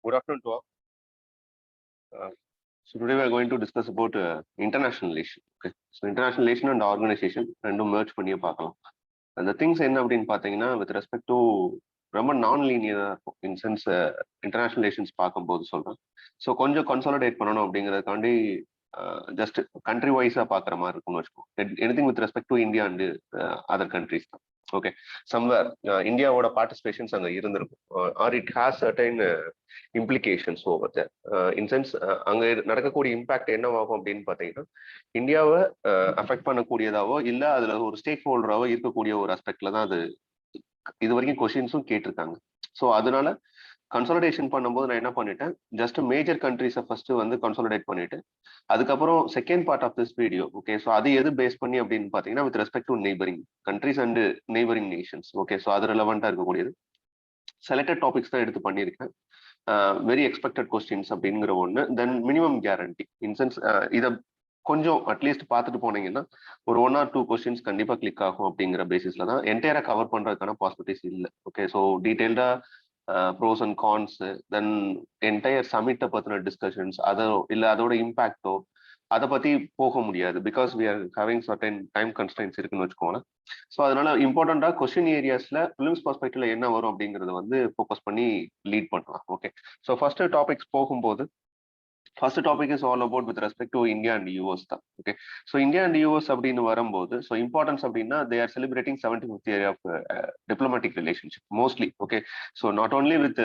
Good afternoon to all. So today we are going to discuss about international relation. Okay, so international relation and organization ரெண்டும் merge பண்ணியே பார்க்கலாம். அந்த things என்ன அப்படின்னு பார்த்தீங்கன்னா with respect to ரொம்ப நான் லீனியராக இருக்கும் இன் சென்ஸ் இன்டர்நேஷனல் ரிலேஷன்ஸ் பார்க்கும்போது சொல்கிறேன். ஸோ கொஞ்சம் கன்சாலிடேட் பண்ணணும் அப்படிங்கிறதுக்காண்டி ஜஸ்ட் கண்ட்ரி வைஸாக பார்க்குற மாதிரி இருக்கும்னு வச்சுக்கோங்க. Anything with respect to India and other countries தான். ஓகே, சம்வேர் இந்தியாவோட பார்ட்டிசிபேஷன்ஸ் அங்கே இருந்திருக்கும் or it has certain implications over there. In sense அங்கே நடக்கக்கூடிய இம்பாக்ட் என்னவாகும் அப்படின்னு பார்த்தீங்கன்னா இந்தியாவை அஃபெக்ட் பண்ணக்கூடியதாவோ இல்லை அதில் ஒரு ஸ்டேக் ஹோல்டராவோ இருக்கக்கூடிய ஒரு அஸ்பெக்ட்ல தான் அது இது வரைக்கும் கொஸ்டின்ஸும் கேட்டிருக்காங்க. ஸோ அதனால கன்சாலிடேஷன் பண்ணும்போது நான் என்ன பண்ணிட்டேன், ஜஸ்ட் மேஜர் கண்ட்ரிஸை ஃபர்ஸ்ட் வந்து கன்சாலிடேட் பண்ணிட்டு அதுக்கப்புறம் second part of this video. Okay, so அது எது பேஸ் பண்ணி அப்படின்னு பார்த்தீங்கன்னா with respect to neighbouring countries and neighbouring nations. Okay, so அது ரெலவெண்ட்டாக இருக்கக்கூடியது செலக்டட் டாபிக்ஸ் தான் எடுத்து பண்ணியிருக்கேன். வெரி எக்ஸ்பெக்டட் கொஸ்டின்ஸ் அப்படிங்கிற ஒன்று, தென் மினிமம் கேரண்டி இன் சென்ஸ் இதை கொஞ்சம் அட்லீஸ்ட் பார்த்துட்டு போனீங்கன்னா ஒரு 1 or 2 கொஸ்டின்ஸ் கண்டிப்பாக கிளிக் ஆகும் அப்படிங்கிற பேசிஸ்ல தான் என்டையராக கவர் பண்ணுறதுக்கான பாசிபிலிட்டிஸ் இல்லை. ஓகே, ஸோ டீட்டெயில்டாக pros and cons, then entire சமிட்டை பற்றின டிஸ்கஷன்ஸ் அதோ இல்லை அதோட இம்பேக்டோ அதை பற்றி போக முடியாது. Because we are having certain time constraints இருக்குன்னு வச்சுக்கோங்களேன். ஸோ அதனால இம்பார்ட்டண்டாக கொஸ்டின் ஏரியாஸில் ஃபிலிம்ஸ் பர்ஸ்பெக்டிவ்ல என்ன வரும் அப்படிங்கிறத வந்து ஃபோக்கஸ் பண்ணி லீட் பண்ணலாம். ஓகே, ஸோ ஃபர்ஸ்ட் டாபிக்ஸ் போகும்போது first topic is all about with respect to India and US தான். Okay, so India and US அப்படின்னு வரும்போது ஸோ இம்பார்ட்டன்ஸ் அப்படின்னா they are celebrating 75th year of diplomatic relationship mostly. Okay, so not only with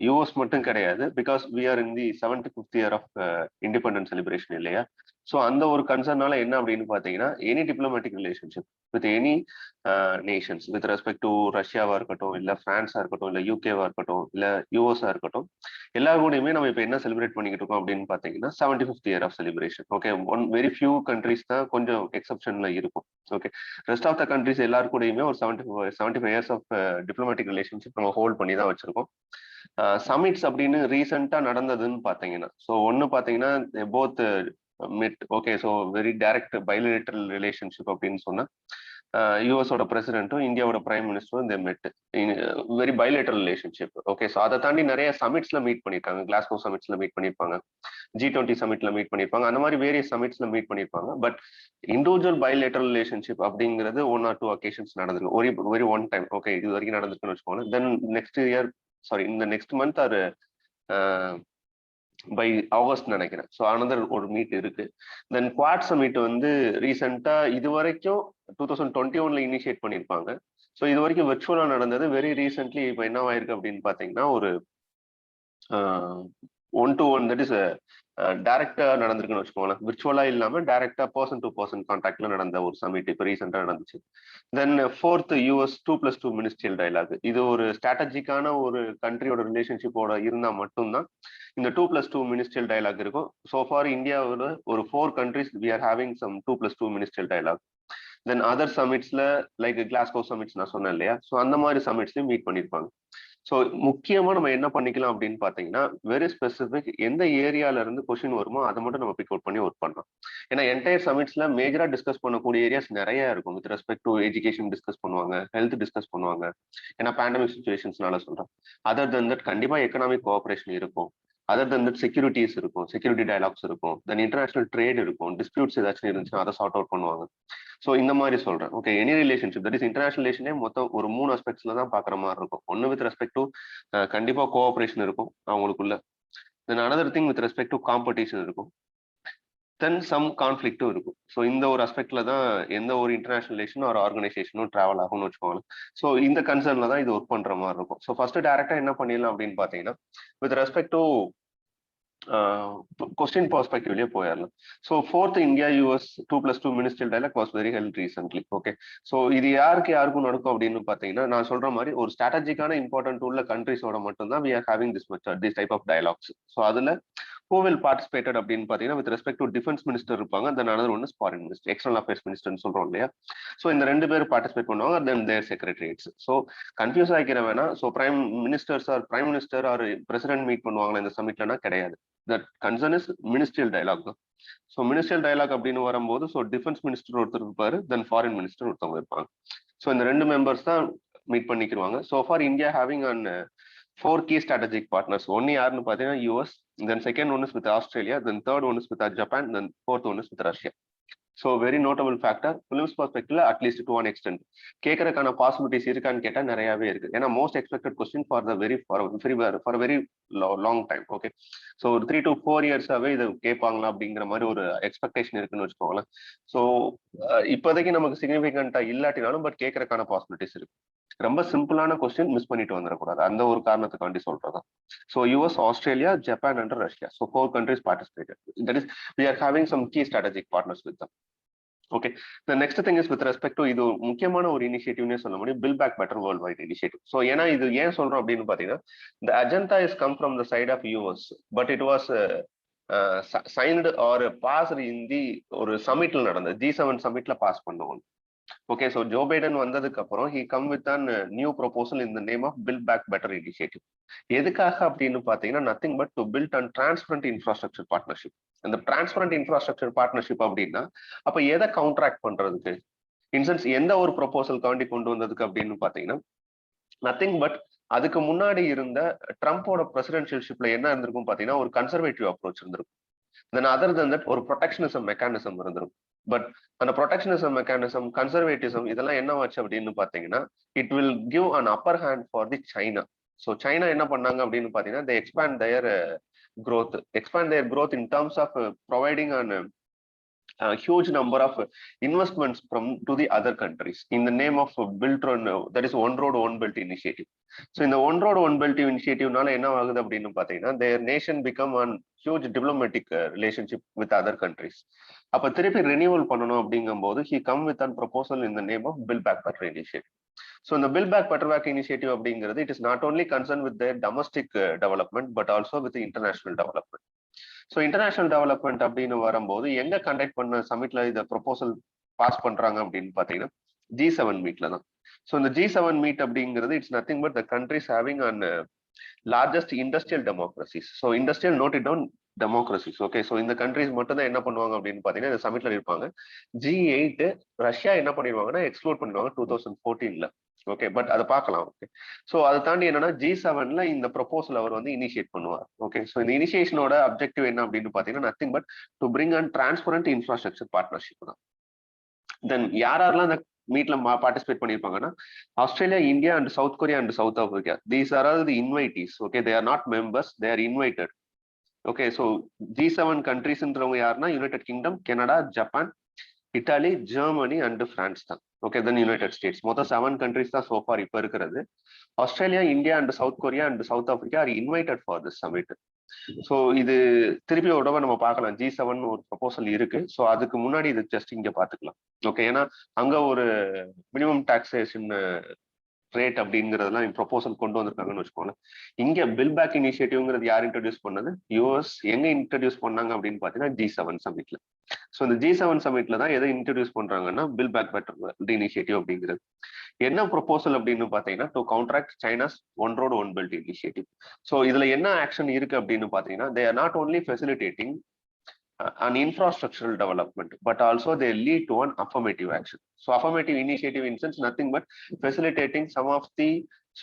US மட்டும் கிடையாது, because we are in the 75th year of independence celebration இல்லையா. So அந்த ஒரு கன்சர்னால என்ன அப்படின்னு பார்த்தீங்கன்னா any diplomatic relationship with any nations with respect to ரஷ்யாவா இருக்கட்டும், இல்லை பிரான்ஸா இருக்கட்டும், இல்லை யூகேவா இருக்கட்டும், இல்லை யூஎஸ்ஆ இருக்கட்டும், எல்லா கூடயுமே நம்ம இப்போ என்ன செலிப்ரேட் பண்ணிக்கிட்டு இருக்கோம் அப்படின்னு பார்த்தீங்கன்னா 75th year of celebration. Okay, very few countries தான் கொஞ்சம் எக்ஸப்ஷன்ல இருக்கும். Okay, rest of the countries எல்லாரு கூடயுமே ஒரு 75 இயர்ஸ் ஆஃப் டிப்ளமேட்டிக் ரிலேஷன்ஷிப் நம்ம ஹோல்ட் பண்ணி தான் வச்சிருக்கோம். சமிட்ஸ் அப்படின்னு ரீசெண்டா நடந்ததுன்னு பார்த்தீங்கன்னா ஸோ ஒன்று பார்த்தீங்கன்னா both mid. Okay, so very direct bilateral relationship அப்படின்னு சொன்னா யூஎஸோட பிரசிடென்ட்டும் இந்தியாவோட பிரைம் மினிஸ்டரும் இந்த மெட் very bilateral relationship. Okay, so அதை தாண்டி நிறைய சமிட்ஸ்ல மீட் பண்ணியிருக்காங்க. கிளாஸ்கோ சமிட்ஸ்ல மீட் பண்ணியிருப்பாங்க, G20 சமிட்ல மீட் பண்ணியிருப்பாங்க, அந்த மாதிரி வேரியஸ் சமிட்ஸ்ல மீட் பண்ணியிருப்பாங்க. பட் இண்டிவிஜுவல் பைலேட்டரல் ரிலேஷன்ஷிப் அப்படிங்கிறது 1 or 2 அக்கேஷன்ஸ் நடந்திருக்கு, வெரி ஒன் டைம். ஓகே, இது வரைக்கும் நடந்திருக்குன்னு வச்சுக்கோங்க. தென் நெக்ஸ்ட் இயர் இந்த next month or by August நினைக்கிறேன். ஸோ அனதர் ஒரு மீட் இருக்கு. தென் குவாட் சமிட் வந்து ரீசெண்டா இது வரைக்கும் 2021 இனிஷியேட் பண்ணியிருப்பாங்க. ஸோ இது வரைக்கும் விர்ச்சுவலா நடந்தது. வெரி ரீசென்ட்லி இப்போ என்ன ஆயிருக்கு அப்படின்னு பார்த்தீங்கன்னா ஒரு 1-to-1 தட் இஸ் டைரக்டா நடந்திருக்குன்னு வச்சுக்கோங்களேன். விர்ச்சுவலா இல்லாம டைரக்டா பர்சன் டு பர்சன் கான்டாக்ட்ல நடந்த ஒரு சமிட் இப்போ ரீசெண்டா நடந்துச்சு. தென் 4th US 2+2 மினிஸ்ட்ரியல் டயலாக். இது ஒரு ஸ்ட்ராட்டஜிக்கான ஒரு கண்ட்ரியோட ரிலேஷன்ஷிப்போட இருந்தா மட்டும்தான் இந்த 2+2 மினிஸ்ட்ரியல் டயலாக் இருக்கும். ஸோ ஃபார் இந்தியாவில் ஒரு 4 countries we are having some 2+2 ministerial dialogue. Then other சமிட்ஸ்ல லைக் கிளாஸ்கோ சமிட்ஸ் நான் சொன்னேன் இல்லையா, ஸோ அந்த மாதிரி சமிட்ஸ்லயும் மீட் பண்ணியிருப்பாங்க. ஸோ முக்கியமா நம்ம என்ன பண்ணிக்கலாம் அப்படின்னு பார்த்தீங்கன்னா வெரி ஸ்பெசிபிக் எந்த ஏரியால இருந்து கொஸ்டின் வருமோ அதை மட்டும் நம்ம பிக் அவுட் பண்ணி ஒர்க் பண்ணலாம். ஏன்னா என்டையர் சமிட்ஸ்ல மேஜரா டிஸ்கஸ் பண்ணக்கூடிய ஏரியாஸ் நிறைய இருக்கும். With respect to education discuss பண்ணுவாங்க, ஹெல்த் டிஸ்கஸ் பண்ணுவாங்க. ஏன்னா பேண்டமிக் சுச்சுவேஷன்ஸ்னால சொல்றேன். அதர் தென் தட் கண்டிப்பா எக்கனாமிக் கோஆபரேஷன் இருக்கும். அதர் தென் தட் செக்யூரிட்டிஸ் இருக்கும், செக்யூரிட்டி டயலாக்ஸ் இருக்கும், தென் இன்டர்நேஷனல் ட்ரேட் இருக்கும், டிஸ்பியூட்ஸ் ஏதாச்சும் இருந்துச்சுன்னா அதை சார்ட் அவுட் பண்ணுவாங்க. ஸோ இந்த மாதிரி சொல்றேன். Okay, any relationship that is international ரிலேஷனே மொத்தம் ஒரு 3 aspectsல தான் பாக்குற மாதிரி இருக்கும். ஒன்னு வித் ரெஸ்பெக்ட் டு கண்டிப்பா கோஆபரேஷன் இருக்கும் அவங்களுக்குள்ள. Then another thing with respect to competition இருக்கும். தென் சம் கான்ஃபிளிக்டும் இருக்கும். ஸோ இந்த ஒரு அஸ்பெக்ட்ல தான் எந்த ஒரு இன்டர்நேஷனல் ரிலேஷனும் ஒரு ஆர்கனைசேஷனும் டிராவல் ஆகும்னு வச்சுக்கோங்க. ஸோ இந்த கன்சர்ன்ல தான் இது ஒர்க் பண்ற மாதிரி இருக்கும். ஸோ ஃபர்ஸ்ட் டைரக்டா என்ன பண்ணிடலாம் அப்படின்னு பாத்தீங்கன்னா வித் ரெஸ்பெக்ட் டு கொஸ்டின் பெர்ஸ்பெக்டிவ்லயே போயிடலாம். So 4th India US 2+2 ministerial dialogue was very held recently. Okay, so இது யாருக்கும் நடக்கும் அப்படின்னு பாத்தீங்கன்னா நான் சொல்ற மாதிரி ஒரு ஸ்ட்ராட்டஜிக்கான இம்பார்ட்டன்ட் உள்ள கண்ட்ரிஸோட மட்டும்தான் we are having this type of dialogues. So அதுல who will participated அப்படின்னு பாத்தீங்கன்னா with respect to defence minister இருப்பாங்க, then another one is foreign minister, external affairs மினிஸ்டர்னு சொல்றோம் இல்லையா. ஸோ இந்த 2 பேர் பார்ட்டிசிபேட் பண்ணுவாங்க, தென் தேர் செக்ரட்டரியேட்ஸ். ஸோ கன்ஃபியூஸ் ஆகிக்கிற வேணா. So prime minister or president meet பண்ணுவாங்களா இந்த சமிட்லனா கிடையாது. That concern is ministerial dialogue தான். ஸோ மினிஸ்ட்ரியல் டயலாக் அப்படின்னு வரும்போது ஸோ டிஃபென்ஸ் மினிஸ்டர் ஒருத்தர் இருப்பாரு, தென் ஃபாரின் மினிஸ்டர் ஒருத்தவங்க இருப்பாங்க. ஸோ இந்த 2 மெம்பர்ஸ் தான் மீட் பண்ணிக்கிடுவாங்க. So for India having an four key strategic partners. One யாருன்னு பார்த்தீங்கன்னா US, then second one is with Australia, then third one is with Japan, then fourth one is with Russia. So very notable factor. Prelims perspective, at least to one extent. கேட்கறதுக்கான possibilities இருக்கான்னு கேட்டா நிறையவே இருக்கு. ஏன்னா most expected question for very long time. Okay, so ஒரு 3 to 4 இயர்ஸாவே இது கேட்பாங்களா அப்படிங்கிற மாதிரி ஒரு எக்ஸ்பெக்டேஷன் இருக்குன்னு வச்சுக்கோங்களேன். ஸோ இப்போதைக்கு நமக்கு சிக்னிஃபிகண்டா இல்லாட்டினாலும் பட் கேட்கறதுக்கான பாசிபிலிட்டிஸ் இருக்கு. ரொம்ப சிம்பிளான கொஸ்டின் மிஸ் பண்ணிட்டு வந்துடக்கூடாது, அந்த ஒரு காரணத்துக்காண்டி சொல்றதா. So US, Australia, Japan and Russia. So 4 countries participated. That is, we are having some key strategic partners with them. Okay, the next thing is with respect to இது முக்கியமான ஒரு இனிஷியேட்டிவ்னே சொல்ல முடியும், build back better world wide initiative. So ஏன்னா இது ஏன் சொல்றோம் அப்படின்னு பாத்தீங்கன்னா, the agenda is come from the side of US, but it was signed or passed in the ஒரு சமிட்ல நடந்த G7 சமிட்ல பாஸ் பண்ணுவோம். ஓகே, ஸோ ஜோ பைடன் வந்ததுக்கு அப்புறம் he come with an new proposal in the name of build back better initiative. எதுக்காக அப்படின்னு பாத்தீங்கன்னா, nothing but to build and transparent infrastructure partnership. அந்த transparent infrastructure partnership அப்படின்னா அப்ப எதை கவுண்டராக்ட் பண்றதுக்கு, இன்சென்ஸ் எந்த ஒரு ப்ரொபோசல் காண்டி கொண்டு வந்ததுக்கு அப்படின்னு பாத்தீங்கன்னா, நத்திங் பட் அதுக்கு முன்னாடி இருந்த ட்ரம்போட பிரசிடென்ஷியல்ஷிப்ல என்ன இருந்திருக்கும் பாத்தீங்கன்னா, ஒரு கன்சர்வேட்டிவ் அப்ரோச் இருந்திருக்கும். தென் அதர் தென் தட் ஒரு ப்ரொடெக்ஷனிசம் மெக்கானிசம் இருந்திருக்கும். பட் அந்த ப்ரொடெக்ஷனிசம் மெக்கானிசம், கன்சர்வேட்டிசம் இதெல்லாம் என்ன ஆச்சு அப்படின்னு பாத்தீங்கன்னா, it will give an upper hand for the China. So China என்ன பண்ணாங்க அப்படின்னு பாத்தீங்கன்னா, they expand their growth in terms of providing an huge number of investments to the other countries in the name of that is one road one belt initiative. So in the one road one belt initiative நால என்ன ஆகுது அப்படின்னு பாத்தீங்கன்னா, their nation become a huge diplomatic relationship with other countries. அப்ப திருப்பி renewal பண்ணணும் அப்படிங்கும்போது he come with a proposal in the name of build back better initiative. So in the build back better back initiative அப்படிங்கிறது, it is not only concerned with their domestic development but also with the international development. So international development அப்படின்னு வரும்போது எங்க conduct பண்ண சமிட்ல இதை proposal pass பண்றாங்க அப்படின்னு பாத்தீங்கன்னா, G7 மீட்ல தான். ஸோ இந்த G7 மீட் அப்படிங்கிறது it's nothing but the countries having an largest industrial democracies. So industrial note it down democracies. Okay, so இந்த கண்ட்ரிஸ் மட்டும் தான் என்ன பண்ணுவாங்க அப்படின்னு பாத்தீங்கன்னா, இந்த சமிட்ல இருப்பாங்க. G8 ரஷ்யா என்ன பண்ணிடுவாங்கன்னா எக்ஸ்க்ளூட் பண்ணிடுவாங்க 2014ல. ஓகே, பட் அதை பார்க்கலாம். ஓகே, ஸோ அதை தாண்டி என்னன்னா G7ல இந்த ப்ரொபோசல் அவர் வந்து இனிஷியேட் பண்ணுவார். ஓகே, ஸோ இந்த இனிஷியேஷனோட அப்ஜெக்டிவ் என்ன அப்படின்னு பாத்தீங்கன்னா, nothing but to bring and transparent infrastructure partnership தான். தென் யாரெல்லாம் அந்த மீட்ல பார்ட்டிசிபேட் பண்ணிருப்பாங்கன்னா, Australia, India and south Korea and south Africa. These are all the invitees. Okay, they are not members, they are invited. Okay, so G7 கண்ட்ரிஸ்ன்றவங்க யாருன்னா, United Kingdom, Canada, Japan, Italy, Germany and France தான். Okay, then United States. மொத்தம் 7 countries தான் so far இப்ப இருக்கிறது. Australia, India and south Korea and south Africa are invited for this summit. So இது திருப்பி ஒரு தடவை நம்ம பார்க்கலாம், G7 ஒரு ப்ரொபோசல் இருக்கு. ஸோ அதுக்கு முன்னாடி இது ஜஸ்ட் இங்க பாத்துக்கலாம். ஓகே, ஏன்னா அங்க ஒரு மினிமம் டாக்ஸேஷன் ரேட் அப்படிங்கிறதுலாம் ப்ரொபோசல் கொண்டு வந்திருக்காங்கன்னு வச்சுக்கோங்க. இங்க பில் பேக் இனிஷியேட்டிவ்ங்கிறது யார் இன்ட்ரடியூஸ் பண்ணது? US. எங்க இன்ட்ரடியூஸ் பண்ணாங்க அப்படின்னு பாத்தீங்கன்னா, G7 சமிட்ல. ஸோ இந்த G7 சமிட்ல தான் எதை இன்ட்ரடியூஸ் பண்றாங்கன்னா, பில் பேக் பெட்டர் இனிஷியேட்டிவ் அப்படிங்கிறது. என்ன ப்ரொபோசல் அப்படின்னு பாத்தீங்கன்னா, to counteract China's one road one belt initiative. So இதுல என்ன ஆக்ஷன் இருக்கு அப்படின்னு பாத்தீங்கன்னா, தே are not only facilitating an infrastructural development, but also they lead to an affirmative action. So affirmative initiative in sense nothing but facilitating some of the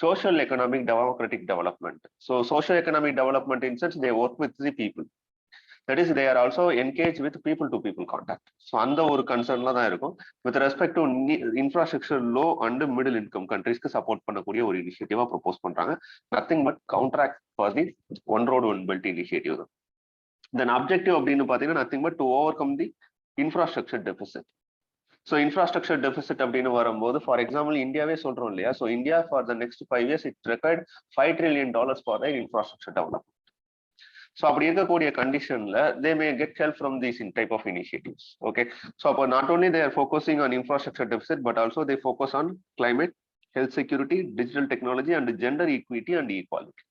social economic democratic development. So social economic development in sense they work with the people. That is, they are also engaged with people to people contact. So அந்த ஒரு கன்சர்ன்ல தான் இருக்கும். With respect to infrastructure low and middle income countries க்கு support பண்ணக்கூடிய ஒரு இனிஷியேட்டிவா propose பண்றாங்க. Nothing but counteract for the one road one belt initiative. Then objective அப்படின்னு பாத்தீங்கன்னா, nothing but to overcome the infrastructure deficit. So infrastructure deficit அப்படின்னு வரும்போது, for example இந்தியாவே சொல்றோம் இல்லையா? So India for the next 5 years it required $5 trillion for the infrastructure development. So அப்படி இருக்கக்கூடிய கண்டிஷன்ல they may get help from these type of initiatives. Okay, so அப்போ not only they are focusing on infrastructure deficit but also they focus on climate, health security, digital technology and gender equity and equality.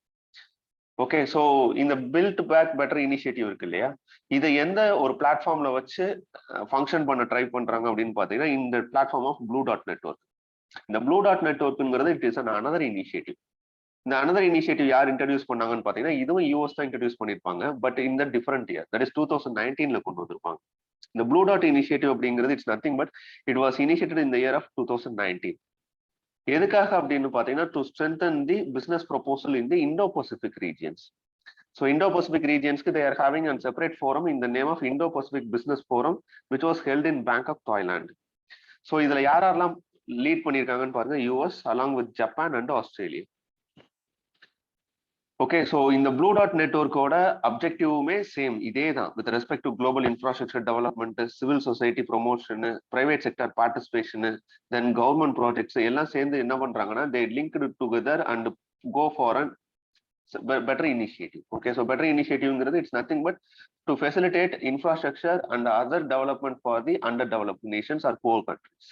Okay, so இந்த build back better initiative இருக்கு இல்லையா, இதை எந்த ஒரு பிளாட்ஃபார்ம்ல வச்சு function பண்ண ட்ரை பண்றாங்க அப்படின்னு பாத்தீங்கன்னா, இந்த platform of blue dot network. இந்த ப்ளூ டாட் நெட்வொர்க்ங்கிறது இட் இஸ் அனதர் இனிஷியேட்டிவ். இந்த அனதர் இனிஷியேட்டிவ் யார் இன்ட்ரடியூஸ் பண்ணாங்கன்னு பாத்தீங்கன்னா, இதுவும் US தான் இன்ட்ரடியூஸ் பண்ணிருப்பாங்க, பட் இந்த டிஃபரெண்ட் இயர், தட் இஸ் 2019ல கொண்டு வந்திருப்பாங்க. இந்த ப்ளூ டாட் இனிஷியேட்டிவ் அப்படிங்கிறது it's nothing but it was initiated in the year of 2019. எதுக்காக அப்படின்னு பாத்தீங்கன்னா to strengthen the business proposal in the Indo Pacific regions. So Indo-Pacific regions, they are having a separate forum in the name of Indo-Pacific Business Forum, which was held in Bangkok, Thailand. So இதுல யாரெல்லாம் lead பண்ணிருக்காங்கன்னு பாருங்க, US along with Japan and Australia. Okay, so இந்த Blue Dot Network ஓட அப்ஜெக்டிவுமே same இதே தான், with respect to global infrastructure development, civil society promotion, private sector participation, then government projects எல்லாம் சேர்ந்து என்ன பண்றாங்கன்னா they linked together and go for an better initiative. Okay, so better initiative, it's nothing but to facilitate infrastructure and other development for the underdeveloped nations or poor countries.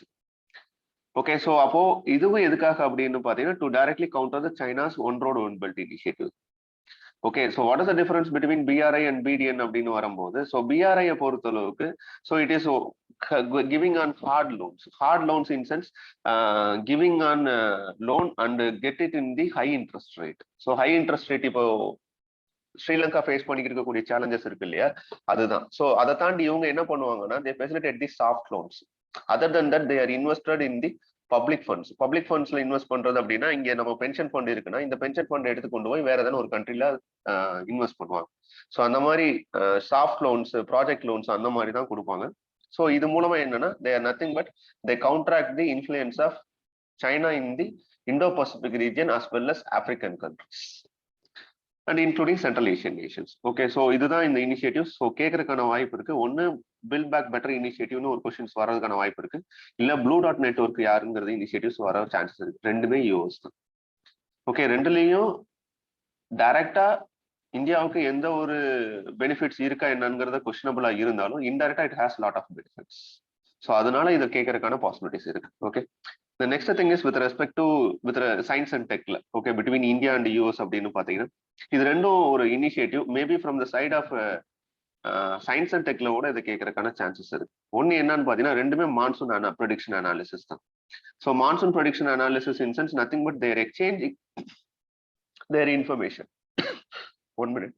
Okay, so அப்போ இதுவும் எதுக்காக அப்படின்னு பாத்தீங்கன்னா to directly counter the China's one road one belt initiative. Okay, so what is the difference between BRI and BDN அப்படின்னு வரும்போது, so BRI பொறுத்தளவுக்கு so it is giving on hard loans in sense giving on loan and get it in the high interest rate. So high interest rate இப்போ Sri Lanka face பண்ணிக்கிட்டு இருக்கக்கூடிய challenges இருக்கு இல்லையா, அதுதான். So அதை தாண்டி இவங்க என்ன பண்ணுவாங்கன்னா they facilitate the soft loans. Other than that they are invested in the public funds. Public ஃபண்ட்ஸ்ல இன்வெஸ்ட் பண்றது அப்படின்னா இங்க நம்ம பென்ஷன் ஃபண்ட் இருக்குன்னா இந்த பென்ஷன் ஃபண்ட் எடுத்து கொண்டு போய் வேற ஏதாவது ஒரு கண்ட்ரில இன்வெஸ்ட் பண்ணுவாங்க. ஸோ அந்த மாதிரி சாஃப்ட் லோன்ஸ், ப்ராஜெக்ட் லோன்ஸ் அந்த மாதிரி தான் கொடுப்பாங்க. ஸோ இது மூலமா என்னன்னா they are nothing but they counteract the influence of China in the Indo-Pacific region as well as African countries and including Central Asian nations. Okay, so இதுதான் இந்த initiatives. So கேட்கறதுக்கான வாய்ப்பு இருக்கு. ஒன்னு பில்ட் பேக் பெட்டர் இனிஷியேட்டிவ்னு ஒரு questions வரதுக்கான வாய்ப்பு இருக்கு, இல்ல ப்ளூ டாட் நெட்வொர்க் யாருங்கிறது இனிஷியேட்டிவ்ஸ் வர சான்சஸ் இருக்கு. ரெண்டுமே யூஎஸ் தான். ஓகே, ரெண்டுலயும் டைரக்டா இந்தியாவுக்கு எந்த ஒரு பெனிஃபிட்ஸ் இருக்கா என்னங்கிறத கொஸ்டினபிளா இருந்தாலும் இன்டைரக்டா it has lot of benefits. So அதனால இதை கேட்கறதுக்கான பாசிபிலிட்டிஸ் இருக்கு. Okay, the next thing is with respect to science and tech, okay, between India and US அப்படின்னு பாத்தீங்கன்னா இது ரெண்டும் ஒரு initiative maybe from the side of science and டெக்ல கூட இதை கேட்கறதுக்கான சான்சஸ் இருக்கு. ஒன்னு என்னன்னு பாத்தீங்கன்னா ரெண்டுமே மான்சூன் ப்ரெடிக்ஷன் அனாலிசிஸ் தான். So monsoon prediction analysis in sense nothing but they're exchanging their information. 1 minute.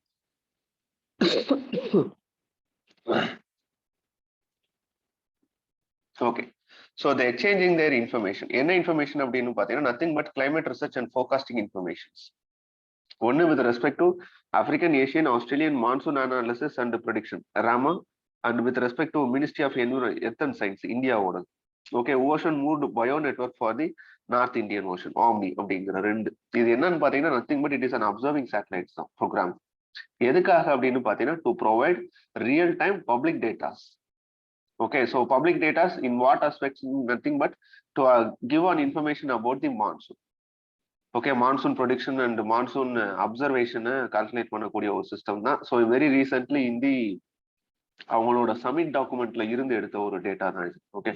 Okay, so they exchanging their information. என்ன இன்ஃபர்மேஷன் அப்படின்னு பாத்தீங்கன்னா nothing but climate research and forecasting informations. ஒன்னு with respect to African, Asian, Australian monsoon analysis and prediction RAMA, and with respect to ministry of earth and science இந்தியாவோட. Okay, ocean moored buoy network for the north Indian ocean OMNI அப்படிங்கிற ரெண்டு. இது என்னன்னு பாத்தீங்கன்னா nothing but it is an observing satellites தான் program. எதுக்காக அப்படின்னு பாத்தீங்கன்னா to provide real time public datas. Okay, so public data in what aspects? Nothing but to give an information about the monsoon. Okay, monsoon prediction and monsoon observation calculate பண்ணக்கூடிய ஒரு system தான். So very recently இந்த அவங்களோட submit டாக்குமெண்ட்ல இருந்து எடுத்த ஒரு data தான் இது. Okay,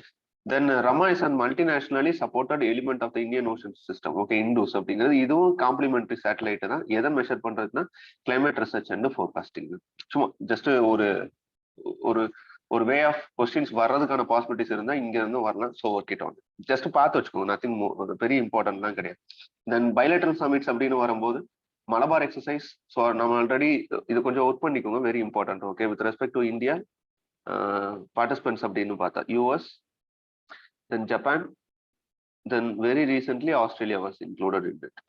then RAMA is and multinationally supported element of the Indian ocean system. Okay, INDOOS அப்படிங்கிறது இதுவும் காம்ப்ளிமெண்டரி சேட்டலைட் தான். எதை மெஷர் பண்றதுன்னா கிளைமேட் ரிசர்ச் அண்ட் ஃபோர்காஸ்டிங். சும்மா ஜஸ்ட் ஒரு வே ஆஃப் கொஸ்டின்ஸ் வர்றதுக்கான பாசிபிலிட்டிஸ் இருந்தா இங்க இருந்து வரலாம். So work it on, just பார்த்து வச்சுக்கோங்க, நத்திங் பெரிய இம்பார்ட்டன்ட்லாம் கிடையாது. தென் பைலேட்டரல் சமிட்ஸ் அப்படின்னு வரும்போது மலபார் எக்ஸசைஸ். ஸோ நம்ம ஆல்ரெடி இது கொஞ்சம் ஒர்க் பண்ணிக்கோங்க, very important. Okay, with respect to India participants அப்படின்னு பார்த்தா US, then Japan, then very recently Australia was included in it.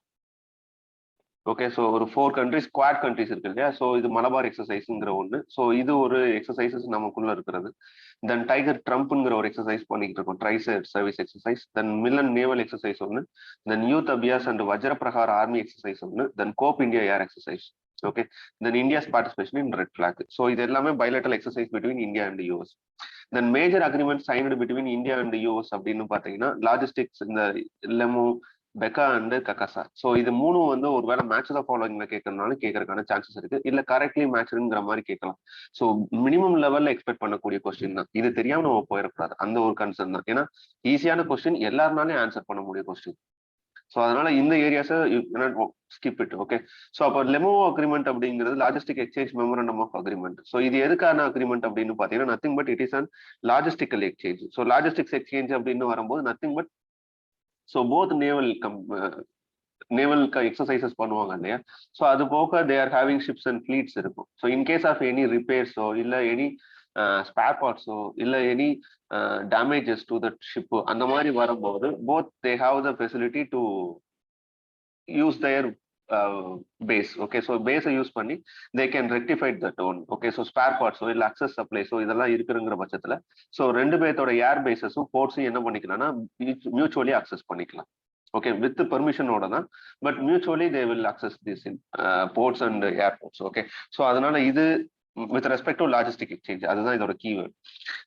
Okay, so ஒரு 4 கண்ட்ரிஸ் குவாட் கண்ட்ரிஸ் இருக்கு இல்லையா. ஸோ இது மலபார் எக்ஸசைஸ்ங்கிற ஒன்று. ஸோ இது ஒரு எக்ஸசைசஸ் நமக்குள்ள இருக்கிறது. தென் டைகர் ட்ரம்ப்ங்கிற ஒரு எக்ஸசைஸ் பண்ணிட்டு இருக்கோம், tri side service exercise. Then Milan naval exercise ஒன்று. Then Yudh Abhyas and Vajra Prahar army exercise ஒன்று. Then cope India air exercise. Okay, then India's participation in red flag. So இது எல்லாமே bilateral exercise between India and US. Then major agreement signed between India and US அப்படின்னு பாத்தீங்கன்னா logistics, இந்த லெமோ, பெக்கா and ககாசா. So இது மூணும் வந்து ஒரு வேலை மேட்ச் தான் ஃபாலோயிங்ல கேட்கறதுனால கேட்கறதுக்கான சான்சஸ் இருக்கு, இல்ல கரெக்ட்லி மேட்ச்ங்கிற மாதிரி கேட்கலாம். ஸோ மினிமம் லெவல்ல எக்ஸ்பெக்ட் பண்ணக்கூடிய கொஸ்டின் தான் இது. தெரியாம நம்ம போயிடக்கூடாது, அந்த ஒரு கன்சர்ன் தான். ஏன்னா ஈஸியான கொஸ்டின் எல்லாருனாலையும் ஆன்சர் பண்ண முடிய கொஸ்டின். ஸோ அதனால இந்த ஏரியாஸை ஸ்கிப் இட். ஓகே, ஸோ அப்போ லெமோ அக்ரிமெண்ட் அப்படிங்கிறது logistic exchange memorandum of agreement. So இது எதுக்கான அக்ரிமெண்ட் அப்படின்னு பாத்தீங்கன்னா nothing but it is an logistical exchange. So logistics exchange அப்படின்னு வரும்போது nothing but so both naval exercises பண்ணுவாங்க இல்லையா. ஸோ அது போக they are having ships and fleets இருக்கும். ஸோ இன்கேஸ் ஆஃப் எனி ரிப்பேர்ஸோ இல்லை எனி ஸ்பேர் பார்ட்ஸோ இல்லை any damages to the ship அந்த மாதிரி வரும்போது both they have the facility to use their base. Okay, so பேஸை யூஸ் பண்ணி they can rectified that one. Okay, so spare பார்ட்ஸோ இல்லை அக்சஸ் சப்ளைஸோ இதெல்லாம் இருக்குங்கிற பட்சத்தில் ஸோ ரெண்டு பேர்த்தோட ஏர் பேஸஸும் போர்ட்ஸும் என்ன பண்ணிக்கலாம்னா மியூச்சுவலி அக்சஸ் பண்ணிக்கலாம். ஓகே, வித் பெர்மிஷனோட தான், but mutually they will access this in ports and airports. Okay, so அதனால இது with respect to logistic exchange, அதுதான் இதோட keyword.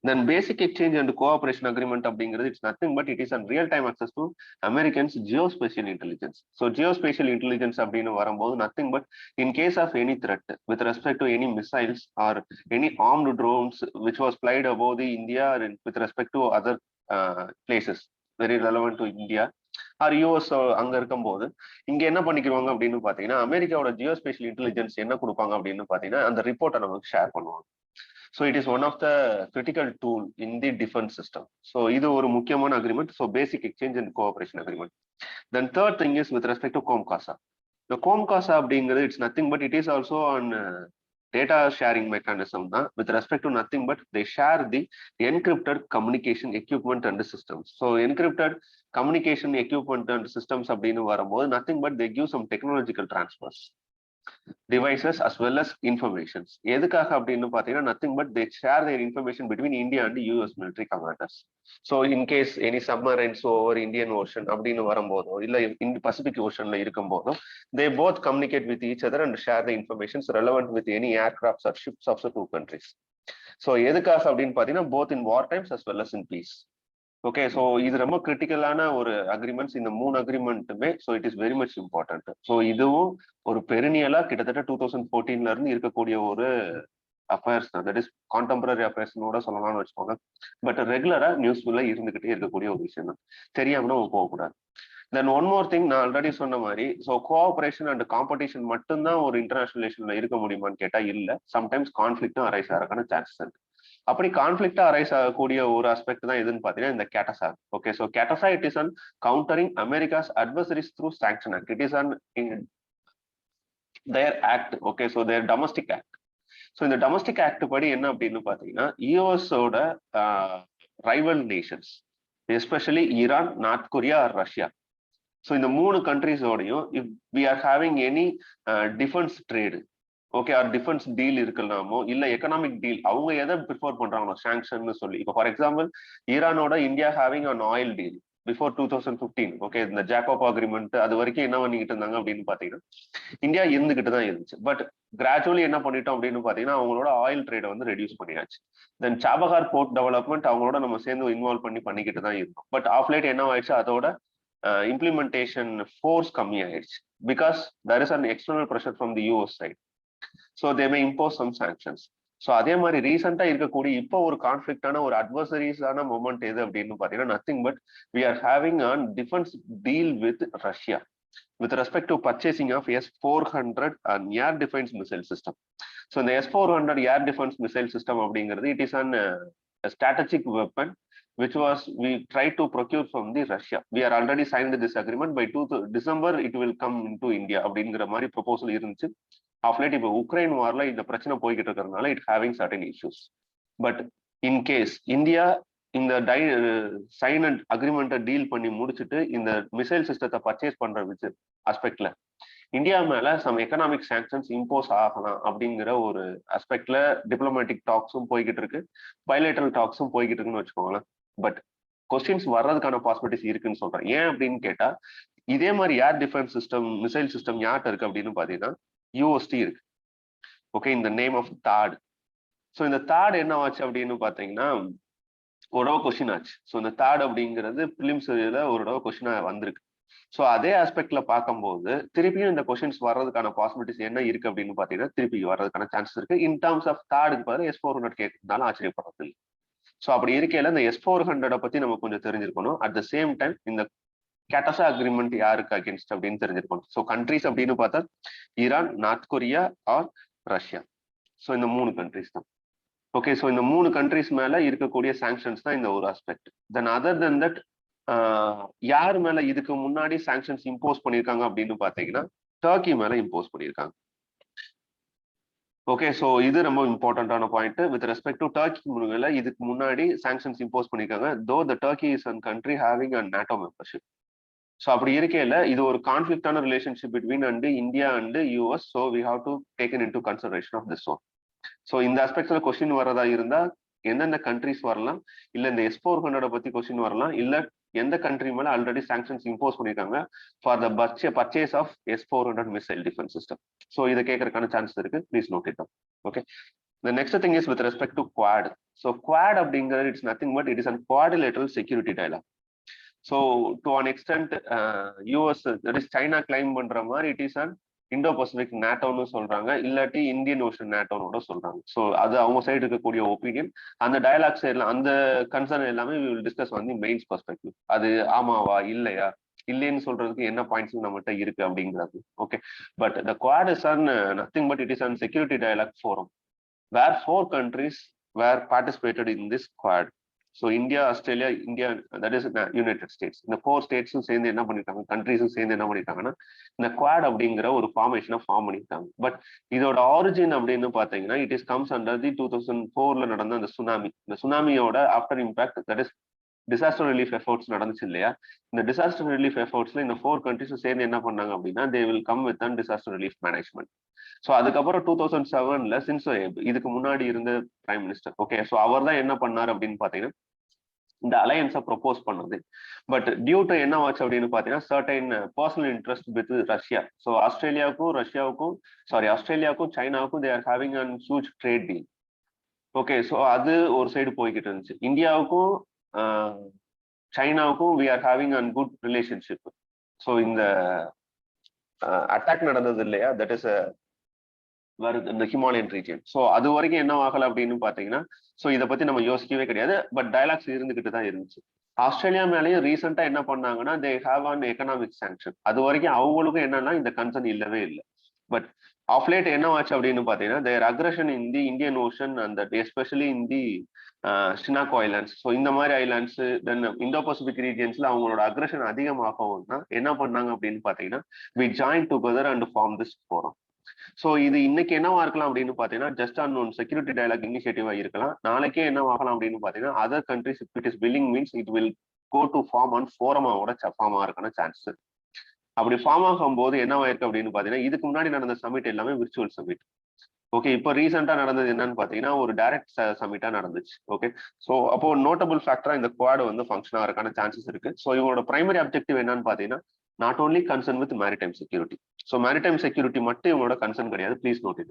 Then basic exchange and cooperation agreement அப்படிங்கிறது it's nothing but it is an real time access to Americans geospatial intelligence. So geospatial intelligence அப்படின்னு வரும்போது nothing but in case of any threat with respect to any missiles R any armed drones which was flight above the India with respect to other places very relevant to India or US அங்க இருக்கும்போது இங்க என்ன பண்ணிக்குவாங்க அப்படின்னு பாத்தீங்கன்னா அமெரிக்காவோட geospatial intelligence என்ன கொடுப்பாங்க அப்படின்னு பாத்தீங்கன்னா அந்த ரிப்போர்ட்டை நமக்கு ஷேர் பண்ணுவாங்க. So it is one of the critical tool in the defence system. So இது ஒரு முக்கியமான agreement. So basic exchange and cooperation agreement. Then third thing is with respect to COMCASA. இந்த கோம்காசா அப்படிங்கிறது it's nothing but it is also an data sharing mechanism தான் with respect to nothing but they share the encrypted communication equipment and systems. So encrypted communication equipment and systems அப்படின்னு வரும்போது nothing but they give some technological transfers devices as well as informations. எதுக்காக அப்படின்னு பார்த்தீங்கன்னா nothing but they share their information between India and US military commanders. So in case any submarines over Indian Ocean அப்படின்னு வரும்போதோ இல்லை Pacific Oceanல இருக்கும்போதோ they both communicate with each other and share the informations relevant with any aircrafts or ships of the two countries. So எதுக்காக அப்படின்னு பார்த்தீங்கன்னா both in war times as well as in peace. Okay, so இது ரொம்ப கிரிட்டிக்கலான ஒரு agreements இந்த 3 அக்ரிமெண்ட்டுமே. So it is very much important. So இதுவும் ஒரு பெருநியலா கிட்டத்தட்ட 2014 இருந்து இருக்கக்கூடிய ஒரு அஃபேர்ஸ் தான். தட் இஸ் கான்டெம்பரரி அஃபேர்ஸ்னோட சொல்லலாம்னு வச்சுக்கோங்க. பட் ரெகுலரா நியூஸ்ஃபுல்லா இருந்துகிட்டே இருக்கக்கூடிய ஒரு விஷயம் தான். தெரியாம நம்ம போகக்கூடாது. தென் ஒன் மோர் திங், நான் ஆல்ரெடி சொன்ன மாதிரி ஸோ கோஆபரேஷன் அண்ட் காம்படிஷன் மட்டும்தான் ஒரு இன்டர்நேஷனல் ரிலேஷன்ல இருக்க முடியுமான்னு கேட்டா இல்லை. சம்டைம்ஸ் கான்ஃபிளிக்டும் அரைஸ் ஆகிறதுக்கான சான்சஸ் இருக்கு. அப்படி கான்ஃபிளிக்டா அரைஸ் ஆகக்கூடிய ஒரு ஆஸ்பெக்ட் தான் எதுன்னு பாத்தீங்கன்னா இந்த CAATSA. Okay, so CAATSA it is an countering America's adversaries through sanction act. It is an their act. Okay, so their domestic act. So இந்த டொமஸ்டிக் ஆக்ட் படி என்ன அப்படின்னு பாத்தீங்கன்னா யூஎஸோட rival nations especially Iran, North Korea or Russia. So இந்த 3 கண்ட்ரிஸோடையும் if we are having any defence trade okay or defence deal இருக்கலாமோ இல்ல எக்கனாமிக் டீல் அவங்க எதை ப்ரிஃபர் பண்றாங்களோ சாங்ஷன் சொல்லி. இப்போ ஃபார் எக்ஸாம்பிள் ஈரானோட India having an oil deal before 2015. Okay, இந்த ஜாக்கோப் அக்ரிமெண்ட் அது வரைக்கும் என்ன பண்ணிக்கிட்டு இருந்தாங்க அப்படின்னு பாத்தீங்கன்னா இந்தியா இருந்துகிட்டு தான் இருந்துச்சு. பட் கிராஜுவலி என்ன பண்ணிட்டோம் அப்படின்னு பாத்தீங்கன்னா அவங்களோட ஆயில் ட்ரேடை வந்து ரெடியூஸ் பண்ணியாச்சு. தென் சாபஹார் போர்ட் டெவலப்மெண்ட் அவங்களோட நம்ம சேர்ந்து இன்வால்வ் பண்ணிக்கிட்டு தான் இருந்தோம். பட் ஆஃப் லைட் என்ன ஆயிடுச்சு, அதோட இம்ப்ளிமெண்டேஷன் ஃபோர்ஸ் கம்மி ஆயிடுச்சு because there is an external pressure from the US side. So they may impose some sanctions. So அதே மாதிரி ரீசெண்டா இருக்கக்கூடிய இப்போ ஒரு கான்ஃபிளிக்டான ஒரு அட்வர்சரிஸான மூமெண்ட் எது அப்படின்னு பாத்தீங்கன்னா nothing but we are having an defence deal with Russia with respect to purchasing of S-400 and air defence missile system. So இந்த S-400 air defence missile system அப்படிங்கிறது it is an strategic weapon which was we try to procure from the Russia. We are already signed this agreement by December it will come into India அப்படிங்கிற மாதிரி proposal இருந்துச்சு. Of late இப்போ Ukraine வார்ல இந்த பிரச்சனை போய்கிட்டு இருக்கிறதுனால it having certain issues. But in case India இந்த சைன் அண்ட் அக்ரிமெண்ட்டை டீல் பண்ணி முடிச்சுட்டு இந்த மிசைல் சிஸ்டத்தை பர்ச்சேஸ் பண்ற ஆஸ்பெக்ட்ல இந்தியா மேல சம் எக்கனாமிக் சாங்ஷன்ஸ் இம்போஸ் ஆகலாம் அப்படிங்கிற ஒரு ஆஸ்பெக்ட்ல டிப்ளமேட்டிக் டாக்ஸும் போய்கிட்டு இருக்கு, பைலேட்டரல் டாக்ஸும் போய்கிட்டு இருக்குன்னு வச்சுக்கோங்களேன். பட் கொஸ்டின்ஸ் வர்றதுக்கான பாசிபிலிட்டிஸ் இருக்குன்னு சொல்றேன். ஏன் அப்படின்னு கேட்டா இதே மாதிரி air defence system missile system யார்கிட்ட இருக்கு அப்படின்னு பாத்தீங்கன்னா யூஎஸ்டி இருக்கு. ஓகே, இந்த நேம் ஆஃப் தாட். ஸோ இந்த தாட் என்ன ஆச்சு அப்படின்னு பாத்தீங்கன்னா ஒரு தடவை கொஸ்டின் ஆச்சு. ஸோ இந்த தாட் அப்படிங்கிறது பிலிம்ஸ் ஒரு தடவை கொஸ்டினா வந்திருக்கு. ஸோ அதே ஆஸ்பெக்ட்ல பார்க்கும்போது திருப்பியும் இந்த கொஸ்டின்ஸ் வர்றதுக்கான பாசிபிலிட்டிஸ் என்ன இருக்கு அப்படின்னு பாத்தீங்கன்னா திருப்பி வர்றதுக்கான சான்சஸ் இருக்கு. இன் டர்ம்ஸ் ஆஃப் தாடுக்கு பதில் S-400 கேட்கறதுனால ஆச்சரியப்படுறது இல்லை. ஸோ அப்படி இருக்கையில இந்த S-400 பத்தி நம்ம கொஞ்சம் தெரிஞ்சிருக்கணும். அட் த சேம் டைம் இந்த கேட்டசா அக்ரிமெண்ட் யாருக்கு அகேன்ஸ்ட் அப்படின்னு தெரிஞ்சிருக்கணும். ஸோ கண்ட்ரிஸ் அப்படின்னு பார்த்தா Iran, North Korea or Russia. So இந்த 3 கண்ட்ரிஸ் தான். ஓகே, ஸோ இந்த 3 கண்ட்ரிஸ் மேல இருக்கக்கூடிய சாங்ஷன்ஸ் தான் இந்த ஒரு aspect. Then other then that யார் மேல இதுக்கு முன்னாடி சாங்ஷன்ஸ் இம்போஸ் பண்ணியிருக்காங்க அப்படின்னு பாத்தீங்கன்னா டர்க்கி மேல இம்போஸ் பண்ணியிருக்காங்க. ஓகே, ஸோ இது ரொம்ப இம்பார்ட்டன்டான point. With respect to Turkey முருகல இதுக்கு முன்னாடி சாங்ஷன்ஸ் இம்போஸ் பண்ணிருக்காங்க. Though the Turkey is an country having a NATO membership. So அப்படி இருக்கையில இது ஒரு கான்ஃபிளிக்டான relationship between India and US. So we have to taken into consideration of this one. So இந்த ஆஸ்பெக்ட்ஸ்ல கொஸ்டின் வரதா இருந்தா எந்தெந்த கண்ட்ரிஸ் வரலாம், இல்ல இந்த S-400 பத்தி கொஸ்டின் வரலாம், இல்ல எந்த கண்ட்ரி மேல ஆல்ரெடி சாங்ஷன்ஸ் இம்போஸ் பண்ணிருக்காங்க for the purchase of S-400 missile defence system. So இதை கேட்கறதுக்கான சான்ஸ் இருக்கு. Please note it. Okay, the next thing is with respect to Quad. So Quad அப்படிங்கிறது it's nothing but it is an quadrilateral security dialogue. So to an extent US that is China claim பண்ற மாதிரி இட் is அன் Indo Pacific நேட்டோன்னு சொல்றாங்க, இல்லாட்டி Indian ocean நேட்டோன்னு சொல்றாங்க. So அது அவங்க சைடு இருக்கக்கூடிய ஒப்பீனியன். அந்த டயலாக்ஸ் எல்லாம் அந்த கன்சர்ன் எல்லாமே we will discuss on the mains perspective. அது ஆமாவா இல்லையா, இல்லைன்னு சொல்றதுக்கு என்ன பாயிண்ட்ஸ் நம்மகிட்ட இருக்கு அப்படிங்கிறது. Okay, but the Quad is an nothing but it is an security dialogue forum where 4 countries were participated in this quad. So India, Australia, India, that is United States. இந்த 4 ஸ்டேட்ஸும் சேர்ந்து என்ன பண்ணிட்டாங்க, கண்ட்ரிஸும் சேர்ந்து என்ன பண்ணிட்டாங்கன்னா இந்த குவாட் அப்படிங்கிற ஒரு ஃபார்மேஷனை ஃபார்ம் பண்ணிட்டாங்க. பட் இதோட ஆரிஜின் அப்படின்னு பார்த்தீங்கன்னா it is comes under the 2004 நடந்த அந்த சுனாமி. இந்த சுனாமியோட after impact that is disaster relief efforts நடந்துச்சு இல்லையா. இந்த டிசாஸ்டர் ரிலீஃப் எஃபோர்ட்ஸ்ல இந்த 4 கண்ட்ரிஸும் சேர்ந்து என்ன பண்ணாங்க அப்படின்னா they will come with an disaster relief management. So அதுக்கப்புறம் 2007 சின்சோ இதுக்கு முன்னாடி இருந்த பிரைம் மினிஸ்டர், ஓகே, ஸோ அவர் தான் என்ன பண்ணார் அப்படின்னு பாத்தீங்கன்னா இந்த அலையன்ஸை ப்ரொபோஸ் பண்ணது. பட் டியூ டு என்ன ஆச்சு அப்படின்னு பாத்தீங்கன்னா certain personal interest with Russia. So ஆஸ்திரேலியாவுக்கும் சைனாவுக்கும் they are having an huge trade deal. Okay, so அது ஒரு சைடு போய்கிட்டு இருந்துச்சு. இந்தியாவுக்கும் சைனாவுக்கும் we are having an good relationship. So இந்த அட்டாக் நடந்தது இல்லையா, தட் இஸ் வருது இந்த ஹிமாலயன் ரீஜியன். ஸோ அது வரைக்கும் என்ன ஆகல அப்படின்னு பாத்தீங்கன்னா ஸோ இதை பத்தி நம்ம யோசிக்கவே கிடையாது. பட் டயலாக்ஸ் இருந்துகிட்டு தான் இருந்துச்சு. ஆஸ்திரேலியா மேலேயும் ரீசெண்டா என்ன பண்ணாங்கன்னா they have an economic sanction. அது வரைக்கும் அவங்களுக்கும் என்னன்னா இந்த கன்சர்ன் இல்லவே இல்லை. பட் ஆஃப் லேட் என்ன ஆச்சு அப்படின்னு பாத்தீங்கன்னா their aggression in the Indian ocean and especially in the Senkaku islands. So இந்த மாதிரி ஐலாண்ட்ஸ் தென் இந்தோ பசிபிக் ரீஜியன்ஸ்ல அவங்களோட அக்ரஷன் அதிகமாகவும்னா என்ன பண்ணாங்க அப்படின்னு பாத்தீங்கன்னா we join together and form this forum. So இது இன்னைக்கு என்னவா இருக்கலாம் அப்படின்னு பாத்தீங்கன்னா just an one security dialogue இனிஷியேட்டிவா இருக்கலாம். நாளைக்கே என்ன ஆகலாம் அப்படின்னு பாத்தீங்கன்னா other countries it is willing means it will go to form an ஃபோரமாவோட ஃபார்ம் ஆகிறதுக்கான சான்ஸ். அப்படி ஃபார்ம் ஆகும் போது என்னவாயிருக்கு அப்படின்னு பாத்தீங்கன்னா இதுக்கு முன்னாடி நடந்த சமிட் எல்லாமே விர்ச்சுவல் சமிட். ஓகே, இப்போ ரீசெண்டா நடந்தது என்னன்னு பாத்தீங்கன்னா ஒரு டைரக்ட் சமிட்டா நடந்துச்சு. ஓகே, ஸோ அப்போ நோட்டபிள் ஃபேக்டரா இந்த குவாட் வந்து ஃபங்க்ஷன் ஆகிறதுக்கான சான்சஸ் இருக்கு. ஸோ இவங்களோட பிரைமரி அப்ஜெக்டிவ் என்னன்னு பாத்தீங்கன்னா not only concern with maritime security. So maritime security மட்டும் இவங்களோட கன்சர்ன் கிடையாது. Please note it.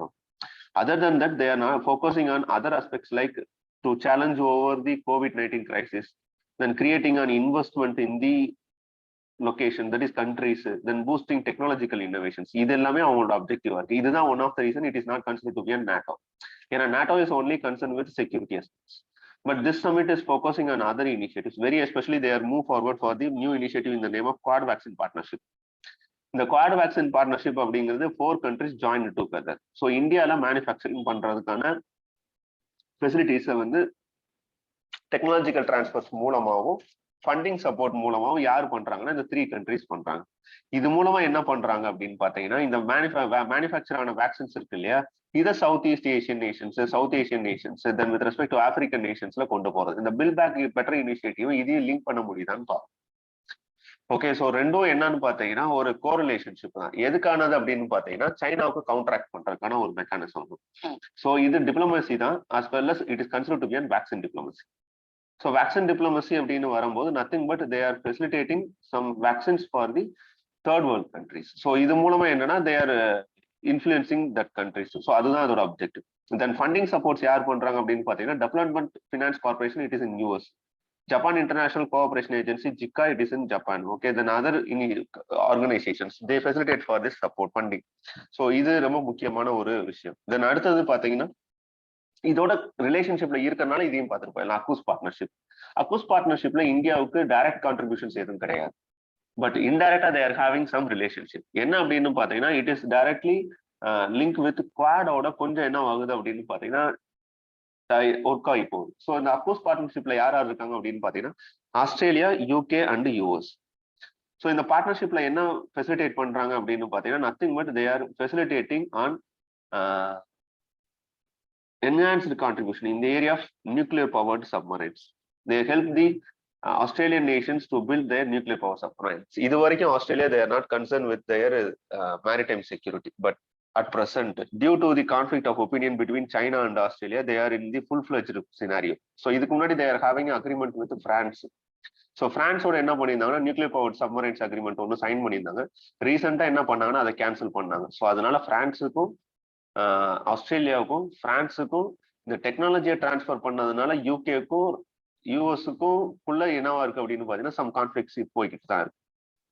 Other than that they are not focusing on other aspects like to challenge over the COVID-19 crisis, then creating an investment in the location that is countries, then boosting technological innovations. இது எல்லாமே அவங்களோட அப்ஜெக்டிவா இருக்கு. இதுதான் one of the reason it is not consider to be a NATO. ஏன்னா NATO is only concern with security aspects. But this summit is focusing on other initiatives. Very especially, they are move forward for the new initiative in the name of Quad Vaccine Partnership. இந்த quad vaccine partnership அப்படிங்கிறது 4 countries joined together. So இந்தியால manufacturing பண்றதுக்கான ஃபெசிலிட்டிஸை வந்து technological transfers மூலமாகவும் funding support மூலமாகவும் யார் பண்றாங்கன்னா இந்த 3 countries பண்றாங்க. இது மூலமா என்ன பண்றாங்க அப்படின்னு பாத்தீங்கன்னா இந்த மேனுஃபேக்சர் ஆன வேக்சின்ஸ் இருக்கு இல்லையா, இதை South Asian nations then with respect to African நேஷன்ஸ்ல கொண்டு போறது. இந்த பில் பேக் பெட்டர் இனிஷியேட்டிவ் இதையும் லிங்க் பண்ண முடியுதான்னு பார்ப்போம். ஓகே, ஸோ ரெண்டும் என்னன்னு பாத்தீங்கன்னா ஒரு கோரிலேஷன்ஷிப் தான். எதுக்கானது அப்படின்னு பாத்தீங்கன்னா சைனாவுக்கு கவுண்டராக்ட் பண்றதுக்கான ஒரு மெக்கானிசம். ஸோ இது டிப்ளமசி தான் as well as it is considered to be an vaccine diplomacy. So vaccine diplomacy அப்படின்னு வரும்போது nothing but they are facilitating some vaccines for the third world countries. So இது மூலமா என்னன்னா they are influencing that countries. So அதுதான் அதோட objective. தென் funding supports யார் பண்றாங்க அப்படின்னு பாத்தீங்கன்னா development finance corporation, it is in US. Japan International Cooperation Agency, JICA, it is in Japan. Okay, then other organizations, they facilitate for this support funding. So இது ரொம்ப முக்கியமான ஒரு விஷயம். தென் அடுத்தது பாத்தீங்கன்னா இதோட ரிலேஷன்ஷிப்ல இருக்கறனால இதையும் பார்த்துருப்போம். அக்கூஸ் பார்ட்னர்ஷிப்ல இந்தியாவுக்கு டைரக்ட் கான்ட்ரிபியூஷன்ஸ் எதுவும் கிடையாது. பட் இன்டைரக்டா they are having some relationship. என்ன அப்படின்னு பாத்தீங்கன்னா it is directly link with குவாடோட கொஞ்சம் என்ன ஆகுது அப்படின்னு பாத்தீங்கன்னா ஒர்க் ஆகி போகுது. ஸோ இந்த அக்கூஸ் பார்ட்னர்ஷிப்ல யார் யார் இருக்காங்க அப்படின்னு பாத்தீங்கன்னா Australia, UK and US. So இந்த பார்ட்னர்ஷிப்ல என்ன ஃபெசிலிட்டேட் பண்றாங்க அப்படின்னு பாத்தீங்கன்னா nothing but they are facilitating on enhanced contribution in the area of nuclear powered submarines. They help the Australian nations to build their nuclear power submarines. இது வரைக்கும் Australia, they are not concerned with their maritime security, but at present, due to the conflict of opinion between China and Australia, they are in the full-fledged scenario. So இதுக்கு முன்னாடி they are having an agreement with France. So பிரான்ஸோட என்ன பண்ணியிருந்தாங்கன்னா nuclear power submarines agreement ஒன்று sign பண்ணியிருந்தாங்க. ரீசெண்டாக என்ன பண்ணாங்கன்னா அதை கேன்சல் பண்ணாங்க. ஸோ அதனால பிரான்ஸுக்கும் ஆஸ்திரேலியாவுக்கும் பிரான்ஸுக்கும் இந்த டெக்னாலஜியை டிரான்ஸ்ஃபர் பண்ணதுனால யூகேக்கும் யூஎஸ்க்கும் குள்ள என்னவா இருக்கு அப்படின்னு பார்த்தீங்கன்னா சம் கான்ஃபிளிக்ஸ் போய்கிட்டு தான் இருக்கு.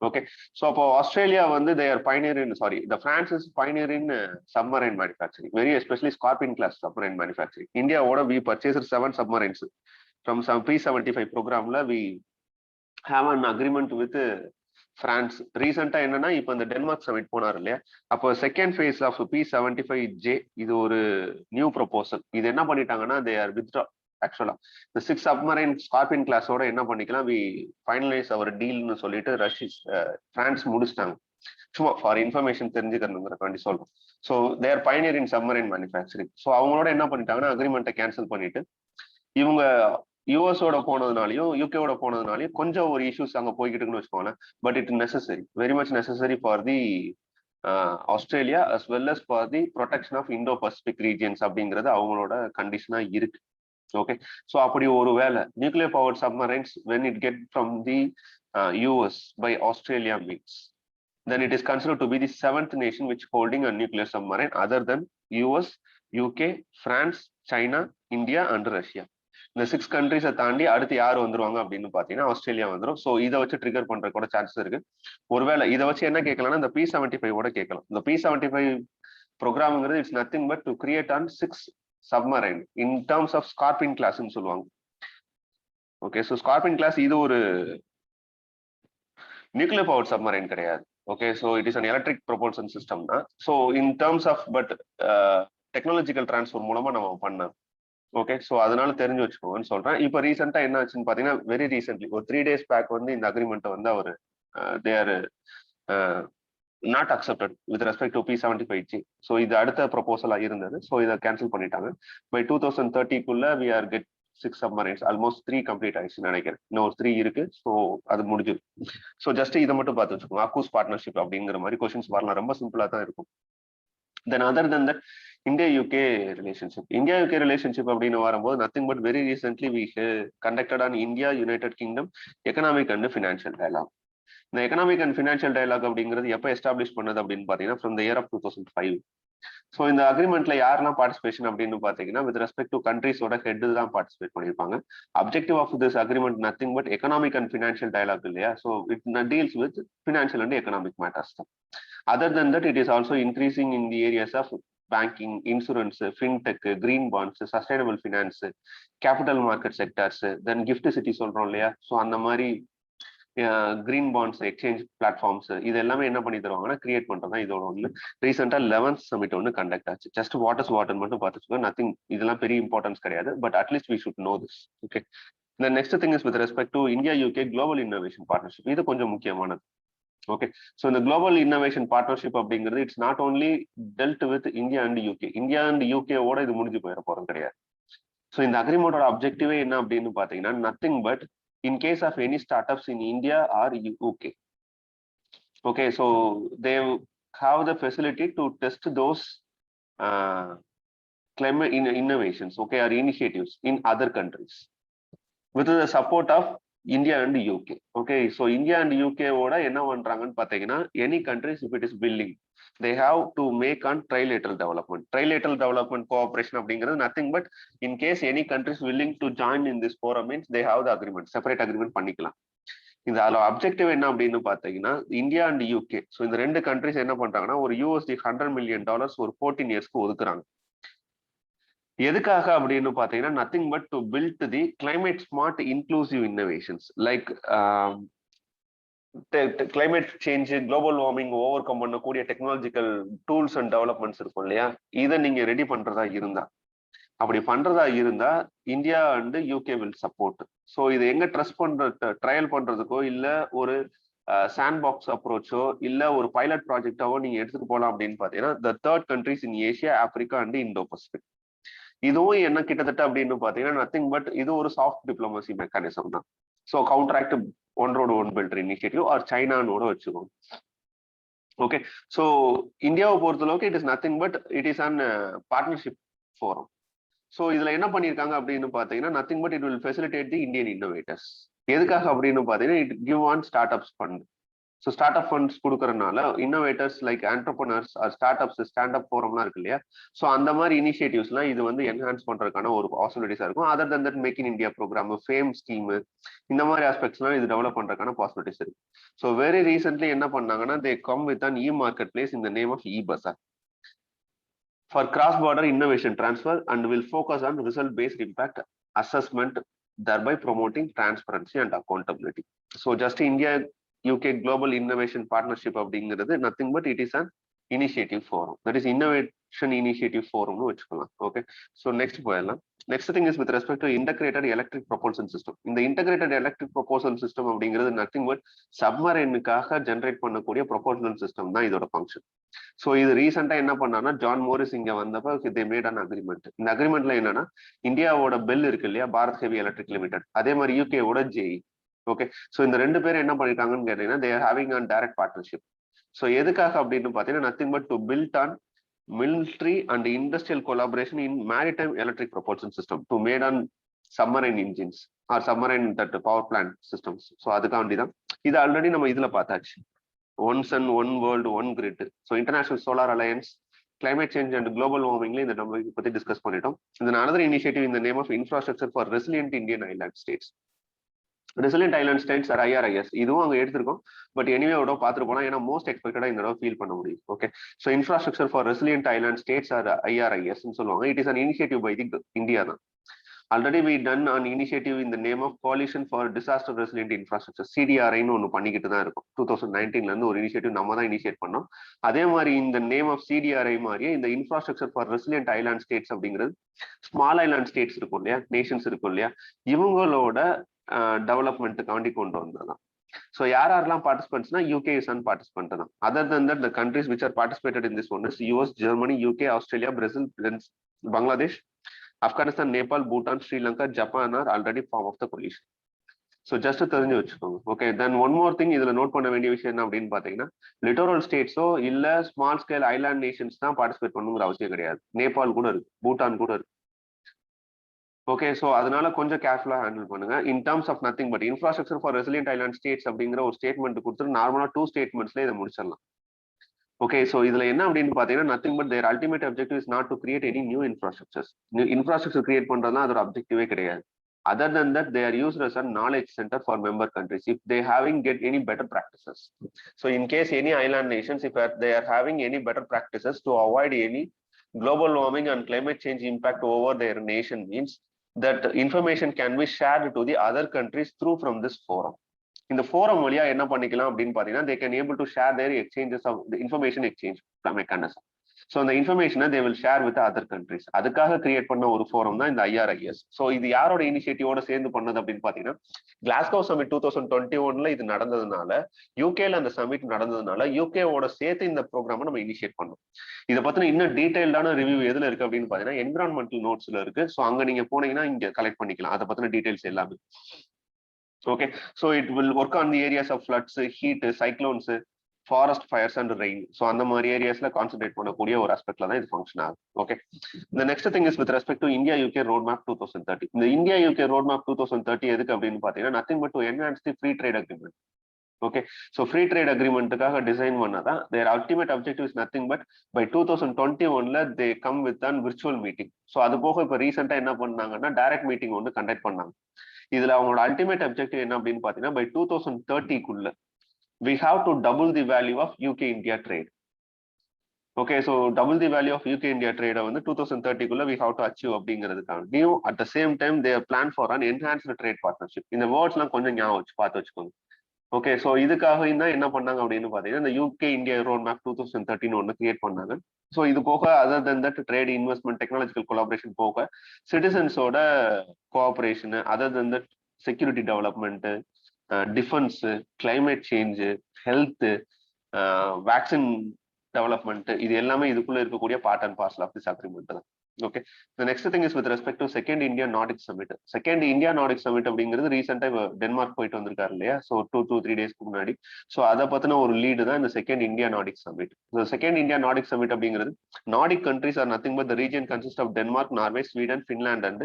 ஓகே, ஸோ அப்போ ஆஸ்திரேலியா வந்து their pioneer in the France is pioneer in submarine manufacturing, very especially Scorpene class submarine manufacturing. இந்தியாவோட we purchase 7 submarines from some P-75 programல we have an agreement with France. ரீசெண்டா என்னன்னா இப்போ இந்த Denmark submit போனார் இல்லையா, அப்போ செகண்ட் ஃபேஸ் ஆஃப் P-75J இது ஒரு நியூ ப்ரொபோசல். இது என்ன பண்ணிட்டாங்கன்னா தே ஆர் வித்ட்ரா. ஆக்சுவலா இந்த 6 சப்மரைன் ஸ்கார்பின் கிளாஸோட என்ன பண்ணிக்கலாம், வி ஃபைனலைஸ் அவர் டீல்னு சொல்லிட்டு பிரான்ஸ் முடிச்சிட்டாங்க. சும்மா ஃபார் இன்ஃபர்மேஷன் தெரிஞ்சுக்கணுங்கிறக்காண்டி சொல்றோம். So there pioneer in submarine manufacturing. So அவங்களோட என்ன பண்ணிட்டாங்கன்னா அக்ரிமெண்ட்டை கேன்சல் பண்ணிட்டு இவங்க யூஎஸோட போனதுனாலையும் யூகேவோட போனதுனாலையும் கொஞ்சம் ஒரு இஷ்யூஸ் அங்கே போய்கிட்டு இருக்குன்னு வச்சுக்கோங்களேன். But it necessary, very much necessary for the Australia as well as for the protection of Indo Pacific regions அப்படிங்கிறது அவங்களோட கண்டிஷனா இருக்கு. ஓகே, ஸோ அப்படி ஒரு வேலை nuclear power submarines when it get from the US by Australia means then it is considered to be the 7th nation which holding a nuclear submarine other than US, UK, France, China, India and Russia. இந்த 6 கண்ட்ரிஸை தாண்டி அடுத்து யார் வந்துருவாங்க அப்படின்னு பாத்தீங்கன்னா Australia வந்துடும். So இதை வச்சு ட்ரிகர் பண்ற கூட சான்சஸ் இருக்கு. ஒருவேளை இதை வச்சு என்ன கேட்கலாம்னா இந்த P-75 கேட்கலாம். இந்த P-75 ப்ரோக்ராம்ங்கிறது it's nothing but to create an 6 submarine in terms of Scorpene கிளாஸ்ன்னு சொல்லுவாங்க. ஓகே, ஸோ ஸ்கார்பின் கிளாஸ் இது ஒரு நியூக்ளியர் பவர் சப்மரைன் கிடையாது. Okay, so it is an electric propulsion system தான். So in terms of but technological transfer மூலமா நம்ம பண்ணோம். Okay, so அதனால தெரிஞ்சு வச்சுக்கோங்கன்னு சொல்றேன். இப்போ ரீசெண்டா என்ன ஆச்சுன்னு பாத்தீங்கன்னா வெரி ரீசென்ட்லி ஒரு 3 days பேக் வந்து இந்த அக்ரிமெண்ட்டை வந்து அவர் they are not accepted with respect to P-75G. So இது அடுத்த ப்ரொபோசலா இருந்தது. ஸோ இதை கேன்சல் பண்ணிட்டாங்க. By 2030 we are get 6 submarines, almost 3 complete ஆயிடுச்சுன்னு நினைக்கிறேன். இன்னும் 3 இருக்கு. ஸோ அது முடிஞ்சிடும். ஸோ ஜஸ்ட் இதை மட்டும் பார்த்து வச்சுக்கோங்க. ஆக்கூஸ் பார்ட்னர்ஷிப் அப்படிங்கிற மாதிரி கொஸ்டின்ஸ் வரலாம். ரொம்ப சிம்பிளா தான் இருக்கும். Then other then that India UK relationship. India UK relationship அப்படின்னு வரும்போது nothing but very recently we conducted an India United Kingdom economic and financial dialogue. இந்த எக்கனாமிக் அண்ட் ஃபினான்ஷியல் டயலாக் அப்படிங்கிறது எப்போ எஸ்டாப்ளிஷ் பண்ணது அப்படின்னு பார்த்தீங்கன்னா from the year of 2005. So இந்த அக்ரிமெண்ட்ல யாரெல்லாம் பார்ட்டிசிபேஷன் அப்படின்னு பாத்தீங்கன்னா வித் ரெஸ்பெக்ட் டு கண்ட்ரிஸோட ஹெட் தான் பார்ட்டிசிபேட் பண்ணியிருப்பாங்க. Objective of this agreement nothing but economic and financial dialogue இல்லையா. So it deals with financial and economic matters தான். Other then that it is also increasing in the areas of banking, insurance, fintech, green bonds, sustainable finance, capital market sectors, then GIFT city சொல்றோம் இல்லையா. So அந்த மாதிரி green bonds, exchange platforms இது எல்லாமே என்ன பண்ணி தருவாங்கன்னா create பண்றதா இதோட ஒன்று. ரீசெண்டா 11th சமிட் ஒன்று கண்டக்ட் ஆச்சு. ஜஸ்ட் வாட்டர் மட்டும் பார்த்துச்சுக்கோ. நத்திங், இதெல்லாம் பெரிய இம்பார்ட்டன்ஸ் கிடையாது. But at least we should know this. Okay, the next thing is with respect to India-UK global innovation partnership. இது கொஞ்சம் முக்கியமானது. ஓகே, ஸோ இந்த குளோபல் இன்னோவேஷன் பார்ட்னர்ஷிப் அப்படிங்கிறது it's not only dealt with India and UK. India and யூகேவோட இது முடிஞ்சு போயிட போறது கிடையாது. ஸோ இந்த அக்ரிமெண்டோட அப்ஜெக்டிவே என்ன அப்படின்னு பாத்தீங்கன்னா nothing but in case of any startups in India or UK. Okay, so they have the facility to test those climate innovations, okay, or initiatives in other countries with the support of India and UK. Okay, so India and UK ஓட என்ன பண்றாங்கன்னு பாத்தீங்கன்னா any countries if it is building they have to make on trilateral development. Trilateral development cooperation அப்படிங்கிறது nothing but in case any countries willing to join in this forum means they have the agreement, separate agreement பண்ணிக்கலாம். இந்த objective என்ன அப்படின்னு பாத்தீங்கன்னா India and UK, so இந்த 2 countries என்ன பண்றாங்கன்னா ஒரு $100 million ஒரு 14 இயர்ஸ்க்கு ஒதுக்குறாங்க. எதுக்காக அப்படின்னு பாத்தீங்கன்னா nothing but to build the climate smart inclusive innovations like climate change, global warming overcome பண்ணக்கூடிய டெக்னாலஜிக்கல் டூல்ஸ் அண்ட் டெவலப்மெண்ட்ஸ் இருக்கும் இல்லையா. இதை நீங்க ரெடி பண்றதா இருந்தா, அப்படி பண்றதா இருந்தா India and UK will support. So இது எங்க ட்ரையல் பண்றதுக்கோ இல்ல ஒரு சாண்ட் பாக்ஸ் அப்ரோச்சோ இல்ல ஒரு பைலட் ப்ராஜெக்டாவோ நீங்க எடுத்துட்டு போகலாம் அப்படின்னு பாத்தீங்கன்னா the third countries in Asia, Africa and Indo-Pacific. இதுவும் என்ன கிட்டத்தட்ட அப்படின்னு பாத்தீங்கன்னா நத்திங் பட் இது ஒரு சாஃப்ட் டிப்ளமசி மெக்கானிசம் தான். So counteract one road one belt initiative or சைனானோட வச்சுக்கோங்க. ஓகே, ஸோ இந்தியாவை பொறுத்தளவுக்கு it is nothing but it is an partnership forum. So இதுல என்ன பண்ணியிருக்காங்க அப்படின்னு பாத்தீங்கன்னா nothing but it will facilitate the Indian innovators. எதுக்காக அப்படின்னு பாத்தீங்கன்னா it give an startups fund. So startup funds கொடுக்கறதுனால innovators like entrepreneurs startups stand up ஃபோரம்லாம் இருக்கு இல்லையா, ஸோ அந்த மாதிரி இனிஷியேட்டிவ்ஸ்லாம் இது வந்து என்ஹான்ஸ் பண்றதுக்கான ஒரு பாசிபிலிட்டிஸா இருக்கும். Other than that make in India program, fame scheme, இந்த மாதிரி ஆஸ்பெக்ட்ஸ்லாம் இது டெவலப் பண்றதுக்கான பாசிபிலிட்டிஸ் இருக்கு. ஸோ வெரி ரீசென்ட்லி என்ன பண்ணாங்கன்னா they come with an e market place in the name of e bazaar for cross-border innovation transfer and will focus on result-based impact assessment, thereby promoting transparency and accountability. So just India UK Global Innovation Partnership அப்படிங்கிறது nothing but it is an initiative forum. That is innovation initiative forum. Okay, so next போயிடலாம். Next thing is with respect to integrated electric propulsion system. இந்த integrated electric propulsion system அப்படிங்கிறது nothing but சப்மரைனுக்காக generate பண்ணக்கூடிய propulsion system தான் இதோட function. So இது ரீசெண்டா என்ன பண்ணாங்கன்னா ஜான் மோரிஸ் இங்க வந்தப்ப தே மேட் அன் அக்ரிமெண்ட். இந்த அக்ரிமெண்ட்ல என்னன்னா இந்தியாவோட பெல் இருக்கு இல்லையா, பாரத் ஹெவி எலக்ட்ரிக் லிமிடெட், அதே மாதிரி யூகேவோட ஜேஇ. ஓகே, ஸோ இந்த ரெண்டு பேரும் என்ன பண்ணிருக்காங்கன்னு கேட்டீங்கன்னா they are having an direct partnership. So எதுக்காக அப்படின்னு பாத்தீங்கன்னா nothing but to build on military and industrial collaboration in maritime electric propulsion system to made on submarine engines or submarine that power plant systems. So அதுக்காண்டி தான் இது already நம்ம இதுல பார்த்தாச்சு. One sun, one world, one grid. So International Solar Alliance, climate change and global warming இந்த நம்ம பத்தி discuss பண்ணிட்டோம். இந்த another initiative in the name of infrastructure for resilient Indian island states. Resilient island states are IRIS. இதுவும் அங்க எடுத்திருக்கோம், but anyway ஓட பார்த்துட்டு போனா ஏன்னா மோஸ்ட் எக்ஸ்பெக்டடா இந்த தடவை ஃபீல் பண்ண முடியும். Okay, so infrastructure for resilient island states or IRIS சொல்லுவாங்க. It is an initiative by the India தான். Already we done an initiative in the name of coalition for disaster resilient infrastructure, CDRI ஒன்று பண்ணிக்கிட்டு தான் இருக்கும். 2019ல இருந்து ஒரு initiative நம்ம தான் இனிஷியேட் பண்ணோம். அதே மாதிரி இந்த நேம் ஆஃப் CDRI மாதிரியே இந்த infrastructure for resilient island states அப்படிங்கிறது ஸ்மால் ஐலாண்ட் ஸ்டேட்ஸ் இருக்கும் இல்லையா, நேஷன்ஸ் இருக்கும் இல்லையா, இவங்களோட டெவலப்மெண்ட்டுக்காண்டி கொண்டு வந்ததான். ஸோ யாரெல்லாம் பார்ட்டிசிபென்ட்ஸ்னா யூகே இஸ் அன் பார்ட்டிசிபென்ட் தான். Other than that the countries which are participated in this one is US, Germany, UK, Australia, Brazil, Bangladesh, Afghanistan, Nepal, Bhutan, Sri Lanka, Japan are already form of the coalition. So just தெரிஞ்சு வச்சுக்கோங்க. Okay, தென் one more thing இதுல note பண்ண வேண்டிய விஷயம் என்ன அப்படின்னு பாத்தீங்கன்னா littoral ஸ்டேட்ஸோ இல்ல ஸ்மால் ஸ்கேல் ஐலாண்ட் நேஷன்ஸ் தான் பார்ட்டிசிபேட் பண்ணுங்கிற அவசியம் கிடையாது. நேபாள் கூட இருக்கு, பூட்டான் கூட இருக்கு. ஓகே, ஸோ அதனால கொஞ்சம் கேர்ஃபுல்லா ஹேண்டில் பண்ணுங்க. In terms of nothing but infrastructure for resilient island states அப்படிங்கிற ஒரு ஸ்டேட்மெண்ட் கொடுத்துட்டு நார்மலா 2 ஸ்டேட்மெண்ட்ஸ்ல இதை முடிச்சிடலாம். ஓகே, ஸோ இதுல என்ன அப்படின்னு பாத்தீங்கன்னா nothing but their ultimate objective is not to create any new infrastructures. Infrastructure create பண்றதுலாம் அதோட அப்ஜெக்டிவே கிடையாது. Other than that, they are used as a knowledge center for member countries if they having get any better practices. So in case any island nations, if they are having any better practices to avoid any global warming and climate change impact over their nation, means that information can be shared to the other countries through from this forum. இந்த forum வழியா என்ன பண்ணிக்கலாம் அப்படின்னு பாத்தீங்கன்னா they can able to share their exchanges of the information exchange mechanism. So அந்த இன்ஃபர்மேஷனை they will share with other countries. அதுக்காக create பண்ண ஒரு ஃபோரம் தான் இந்த IRIS. ஸோ இது யாரோட இனிஷியேட்டிவோட சேர்ந்து பண்ணது அப்படின்னு பாத்தீங்கன்னா கிளாஸ்கோ சமிட் 2021ல இது நடந்ததுனால, யூகேல அந்த சமிட் நடந்ததுனால யூகேவோட சேர்த்து இந்த ப்ரோக்ராமை நம்ம இனிஷியேட் பண்ணோம். இதை பத்தின இன்னும் டீடைல்டான ரிவ்யூ எதுல இருக்கு அப்படின்னு பாத்தீங்கன்னா என்விரான்மெண்டல் நோட்ஸ்ல இருக்கு. ஸோ அங்க நீங்க போனீங்கன்னா இங்க கலெக்ட் பண்ணிக்கலாம் அதை பத்தின டீடைல்ஸ் எல்லாமே. Okay, so it will work on the areas of floods, heat, cyclones, forest fires and rain. So அந்த மாதிரி ஏரியாஸ்ல கான்சென்ட்ரேட் பண்ணக்கூடிய ஒரு ஆஸ்பெக்ட்ல தான் இது ஃபங்க்ஷன் ஆகும். Okay, the next thing is with respect to India UK roadmap 2030. இந்த India UK roadmap 2030 எதுக்கு அப்படின்னு பாத்தீங்கன்னா nothing but to enhance the free trade agreement. Okay, so free trade agreementக்காக டிசைன் பண்ணாதான். Their ultimate objective is nothing but by 2021ல they come with an virtual meeting. So அது போக இப்ப ரீசெண்டா என்ன பண்ணாங்கன்னா டைரக்ட் மீட்டிங் ஒன்று கண்டக்ட் பண்ணாங்க. இதுல அவங்களோட அல்டிமேட் அப்ஜெக்டிவ் என்ன அப்படின்னு பாத்தீங்கன்னா by 2030க்குள்ள we have to double the value of UK India trade. Okay, so double the value of UK India trade வந்து 2030க்குள்ள we have to achieve அப்படிங்கிறதுக்காக at the same time they plan for an enhanced trade partnership. இந்த வேர்ட்ஸ்லாம் கொஞ்சம் ஞாபகம் வச்சு பார்த்து வச்சுக்கோங்க. Okay, so இதுக்காக தான் என்ன பண்ணாங்க அப்படின்னு பாத்தீங்கன்னா இந்த UK India roadmap 2030 ஒன்று கிரியேட் பண்ணாங்க. ஸோ இது போக other then that trade, investment, technological collaboration போக சிட்டிசன்ஸோட cooperation, other then that security development, defence, climate change, health, vaccine development, இது எல்லாமே இதுக்குள்ள இருக்கக்கூடிய part and parcel of this agreement தான். Okay. The next thing is with respect to second India-Nordic summit. Second India-Nordic summit அப்படிங்கிறது ரீசெண்டா Denmark போயிட்டு வந்திருக்காரு இல்லையா? ஸோ 2 to 3 days முன்னாடி. ஸோ அதை பத்தின ஒரு லீடு தான் இந்த second India-Nordic summit. The second India-Nordic summit அப்படிங்கிறது Nordic countries are nothing but the region consists of Denmark, Norway, Sweden, Finland and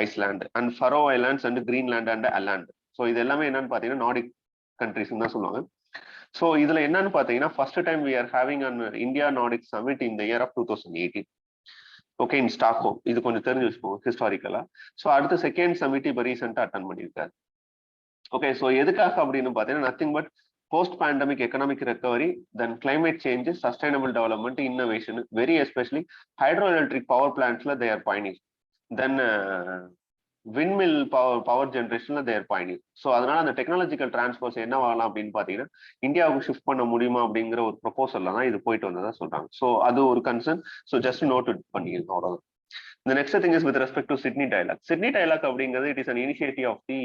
Iceland and Faroe Islands and Greenland and Åland. So இது எல்லாமே என்னன்னு பாத்தீங்கன்னா Nordic countries தான் சொல்லுவாங்க. So இதுல என்னன்னு பாத்தீங்கன்னா first time we are having an India-Nordic summit in the year of 2018. Okay, in Stockholm. இது கொஞ்சம் தெரிஞ்சு வச்சுக்கோங்க ஹிஸ்டாரிக்கலா. ஸோ அடுத்த செகண்ட் சமிட் இப்போ ரீசெண்டாக அட்டன் பண்ணியிருக்காரு. ஓகே, ஸோ எதுக்காக அப்படின்னு பார்த்தீங்கன்னா nothing but post pandemic economic recovery, then climate change, sustainable development, innovation, very especially hydro electric power பிளான்ட்ஸ்ல தே ஆர் பயனிங், தென் விண்மில் பவர் ஜென்ரேஷன்ல தேர் பயனிங். ஸோ அதனால அந்த டெக்னாலஜிக்கல் டிரான்ஸ்ஃபர்ஸ் என்ன ஆகலாம் அப்படின்னு பார்த்தீங்கன்னா இந்தியாவுக்கு ஷிஃப்ட் பண்ண முடியுமா அப்படிங்கிற ஒரு ப்ரொபோசல்ல தான் இது போயிட்டு வந்ததா சொல்றாங்க. ஸோ அது ஒரு கன்சர்ன். ஸோ ஜஸ்ட் நோட் பண்ணியிருக்கோம் அவ்வளோதான். The next thing is with respect to Sydney dialogue. Sydney dialogue அப்படிங்கிறது it is an initiative of the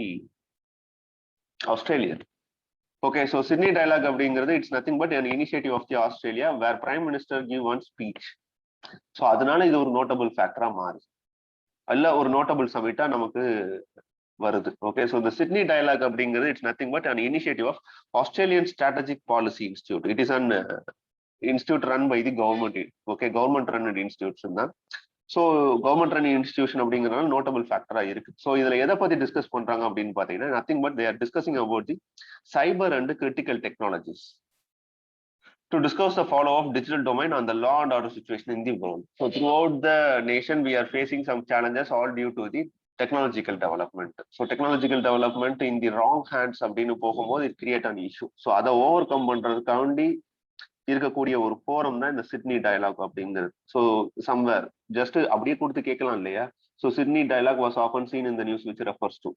Australia. Okay, so Sydney dialogue அப்படிங்கிறது it's nothing but an initiative of the Australia where Prime Minister give one speech. So அதனால இது ஒரு notable ஃபேக்டரா மாறுது, அல்ல ஒரு notable சமிட்டா நமக்கு வருது. ஓகே, ஸோ இந்த சிட்னி டயலாக் அப்படிங்கிறது it's nothing but an initiative of Australian strategic policy institute. It is an institute run by the government. Okay, government run institution தான். ஸோ கவர்மெண்ட் ரன் இன்ஸ்டியூஷன் அப்படிங்கிறதுனால notable ஃபேக்டரா இருக்கு. So இதுல எதை பத்தி discuss பண்றாங்க அப்படின்னு பாத்தீங்கன்னா nothing but they are discussing about the cyber and critical technologies to discuss the follow-up digital domain on the law and order situation in the world. So throughout the nation, we are facing some challenges all due to the technological development. So technological development in the wrong hands அப்படின்னு போகும்போது it create an issue. So அதை over come பண்றதுக்காண்டி இருக்கக்கூடிய ஒரு forum தான் இந்த Sydney dialogue அப்படிங்கிறது. So somewhere just அப்படியே கொடுத்து கேட்கலாம் இல்லையா? So Sydney dialogue was often seen in the news which refers to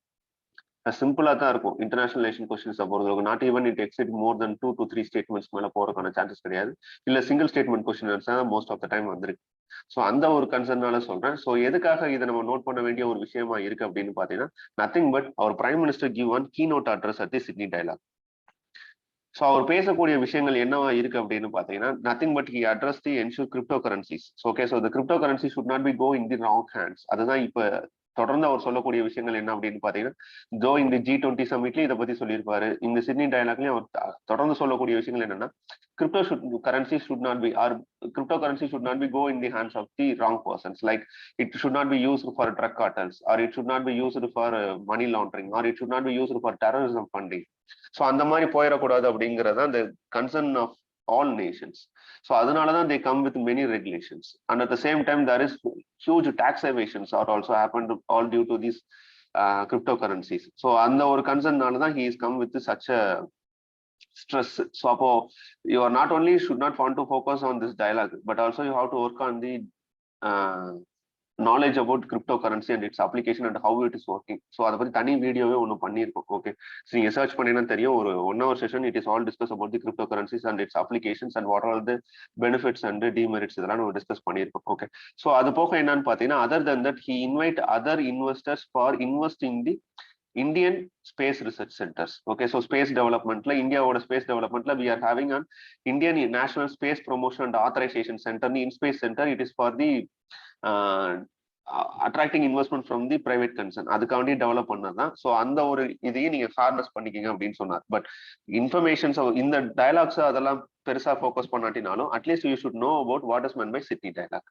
சிம்பிளா தான் இருக்கும். இன்டர்நேஷனல் ரிலேஷன் கொஸ்டின்ஸ் பொறுத்தவரைக்கும் not even it exit more than 2 to 3 statements மேல போறதுக்கான சான்சஸ் கிடையாது. இல்ல சிங்கிள் ஸ்டேட்மெண்ட் கொஸ்டின் தான் மோஸ்ட் ஆஃப் த டைம் வந்திருக்கு. ஸோ அந்த ஒரு கன்சர்னால சொல்றேன். ஸோ எதுக்காக இதை நம்ம நோட் பண்ண வேண்டிய ஒரு விஷயமா இருக்கு அப்படின்னு பாத்தீங்கன்னா nothing but our prime minister give one keynote address at the Sydney dialogue. So அவர் பேசக்கூடிய விஷயங்கள் என்னவா இருக்கு அப்படின்னு பாத்தீங்கன்னா nothing but he address the ensure cryptocurrencies. Okay, so the cryptocurrency should not be go in the wrong hands. அதுதான் இப்ப தொடர்ந்து அவர் சொல்லக்கூடிய விஷயங்கள் என்ன அப்படின்னு பாத்தீங்கன்னா ஜோ இந்த G20 சமிட்லயும் இதை பத்தி சொல்லியிருப்பாரு. இந்த சிட்னி டயலாக்லயும் அவர் தொடர்ந்து சொல்லக்கூடிய விஷயங்கள் என்னன்னா crypto currency should not go in the hands of the wrong persons. Like it should not be used for drug cartels, or it should not be used for money laundering, or it should not be used for terrorism funding. So அந்த மாதிரி போயிடக்கூடாது அப்படிங்கறத the concern of all nations. So அதனாலதான் they come with many regulations, and at the same time there is huge tax evasions are also happened all due to these cryptocurrencies. So அந்த ஒரு கன்சர்ன்னாலதான் he is come with such a stress. So you are not only should not want to focus on this dialogue, but also you have to work on the knowledge about cryptocurrency and its application and how it is working. So அதை பத்தி தனி வீடியோவே ஒன்று பண்ணியிருக்கோம். Okay, நீங்க search பண்ணீங்கன்னா தெரியும். ஒரு 1 hour session it is all discuss about the cryptocurrencies and its applications and what are the benefits and demerits இதெல்லாம் நம்ம டிஸ்கஸ் பண்ணியிருக்கோம். ஓகே, ஸோ அது போக என்னன்னு பார்த்தீங்கன்னா other than that he invite other investors for invest in the Indian space research centers. Okay, so space development la India oda space development la we are having an Indian National Space Promotion and Authorization Center. The InSpace Center, it is for the attracting investment from the private concern. அதுக்காண்டி develop பண்ணதான். So அந்த ஒரு இதையும் நீங்க harness பண்ணிக்கிங்க அப்படின்னு சொன்னார். But informations இந்த டயலாக்ஸ் அதெல்லாம் பெருசா ஃபோக்கஸ் பண்ணாட்டினாலும் at least you should know about what is meant by Sydney dialogue.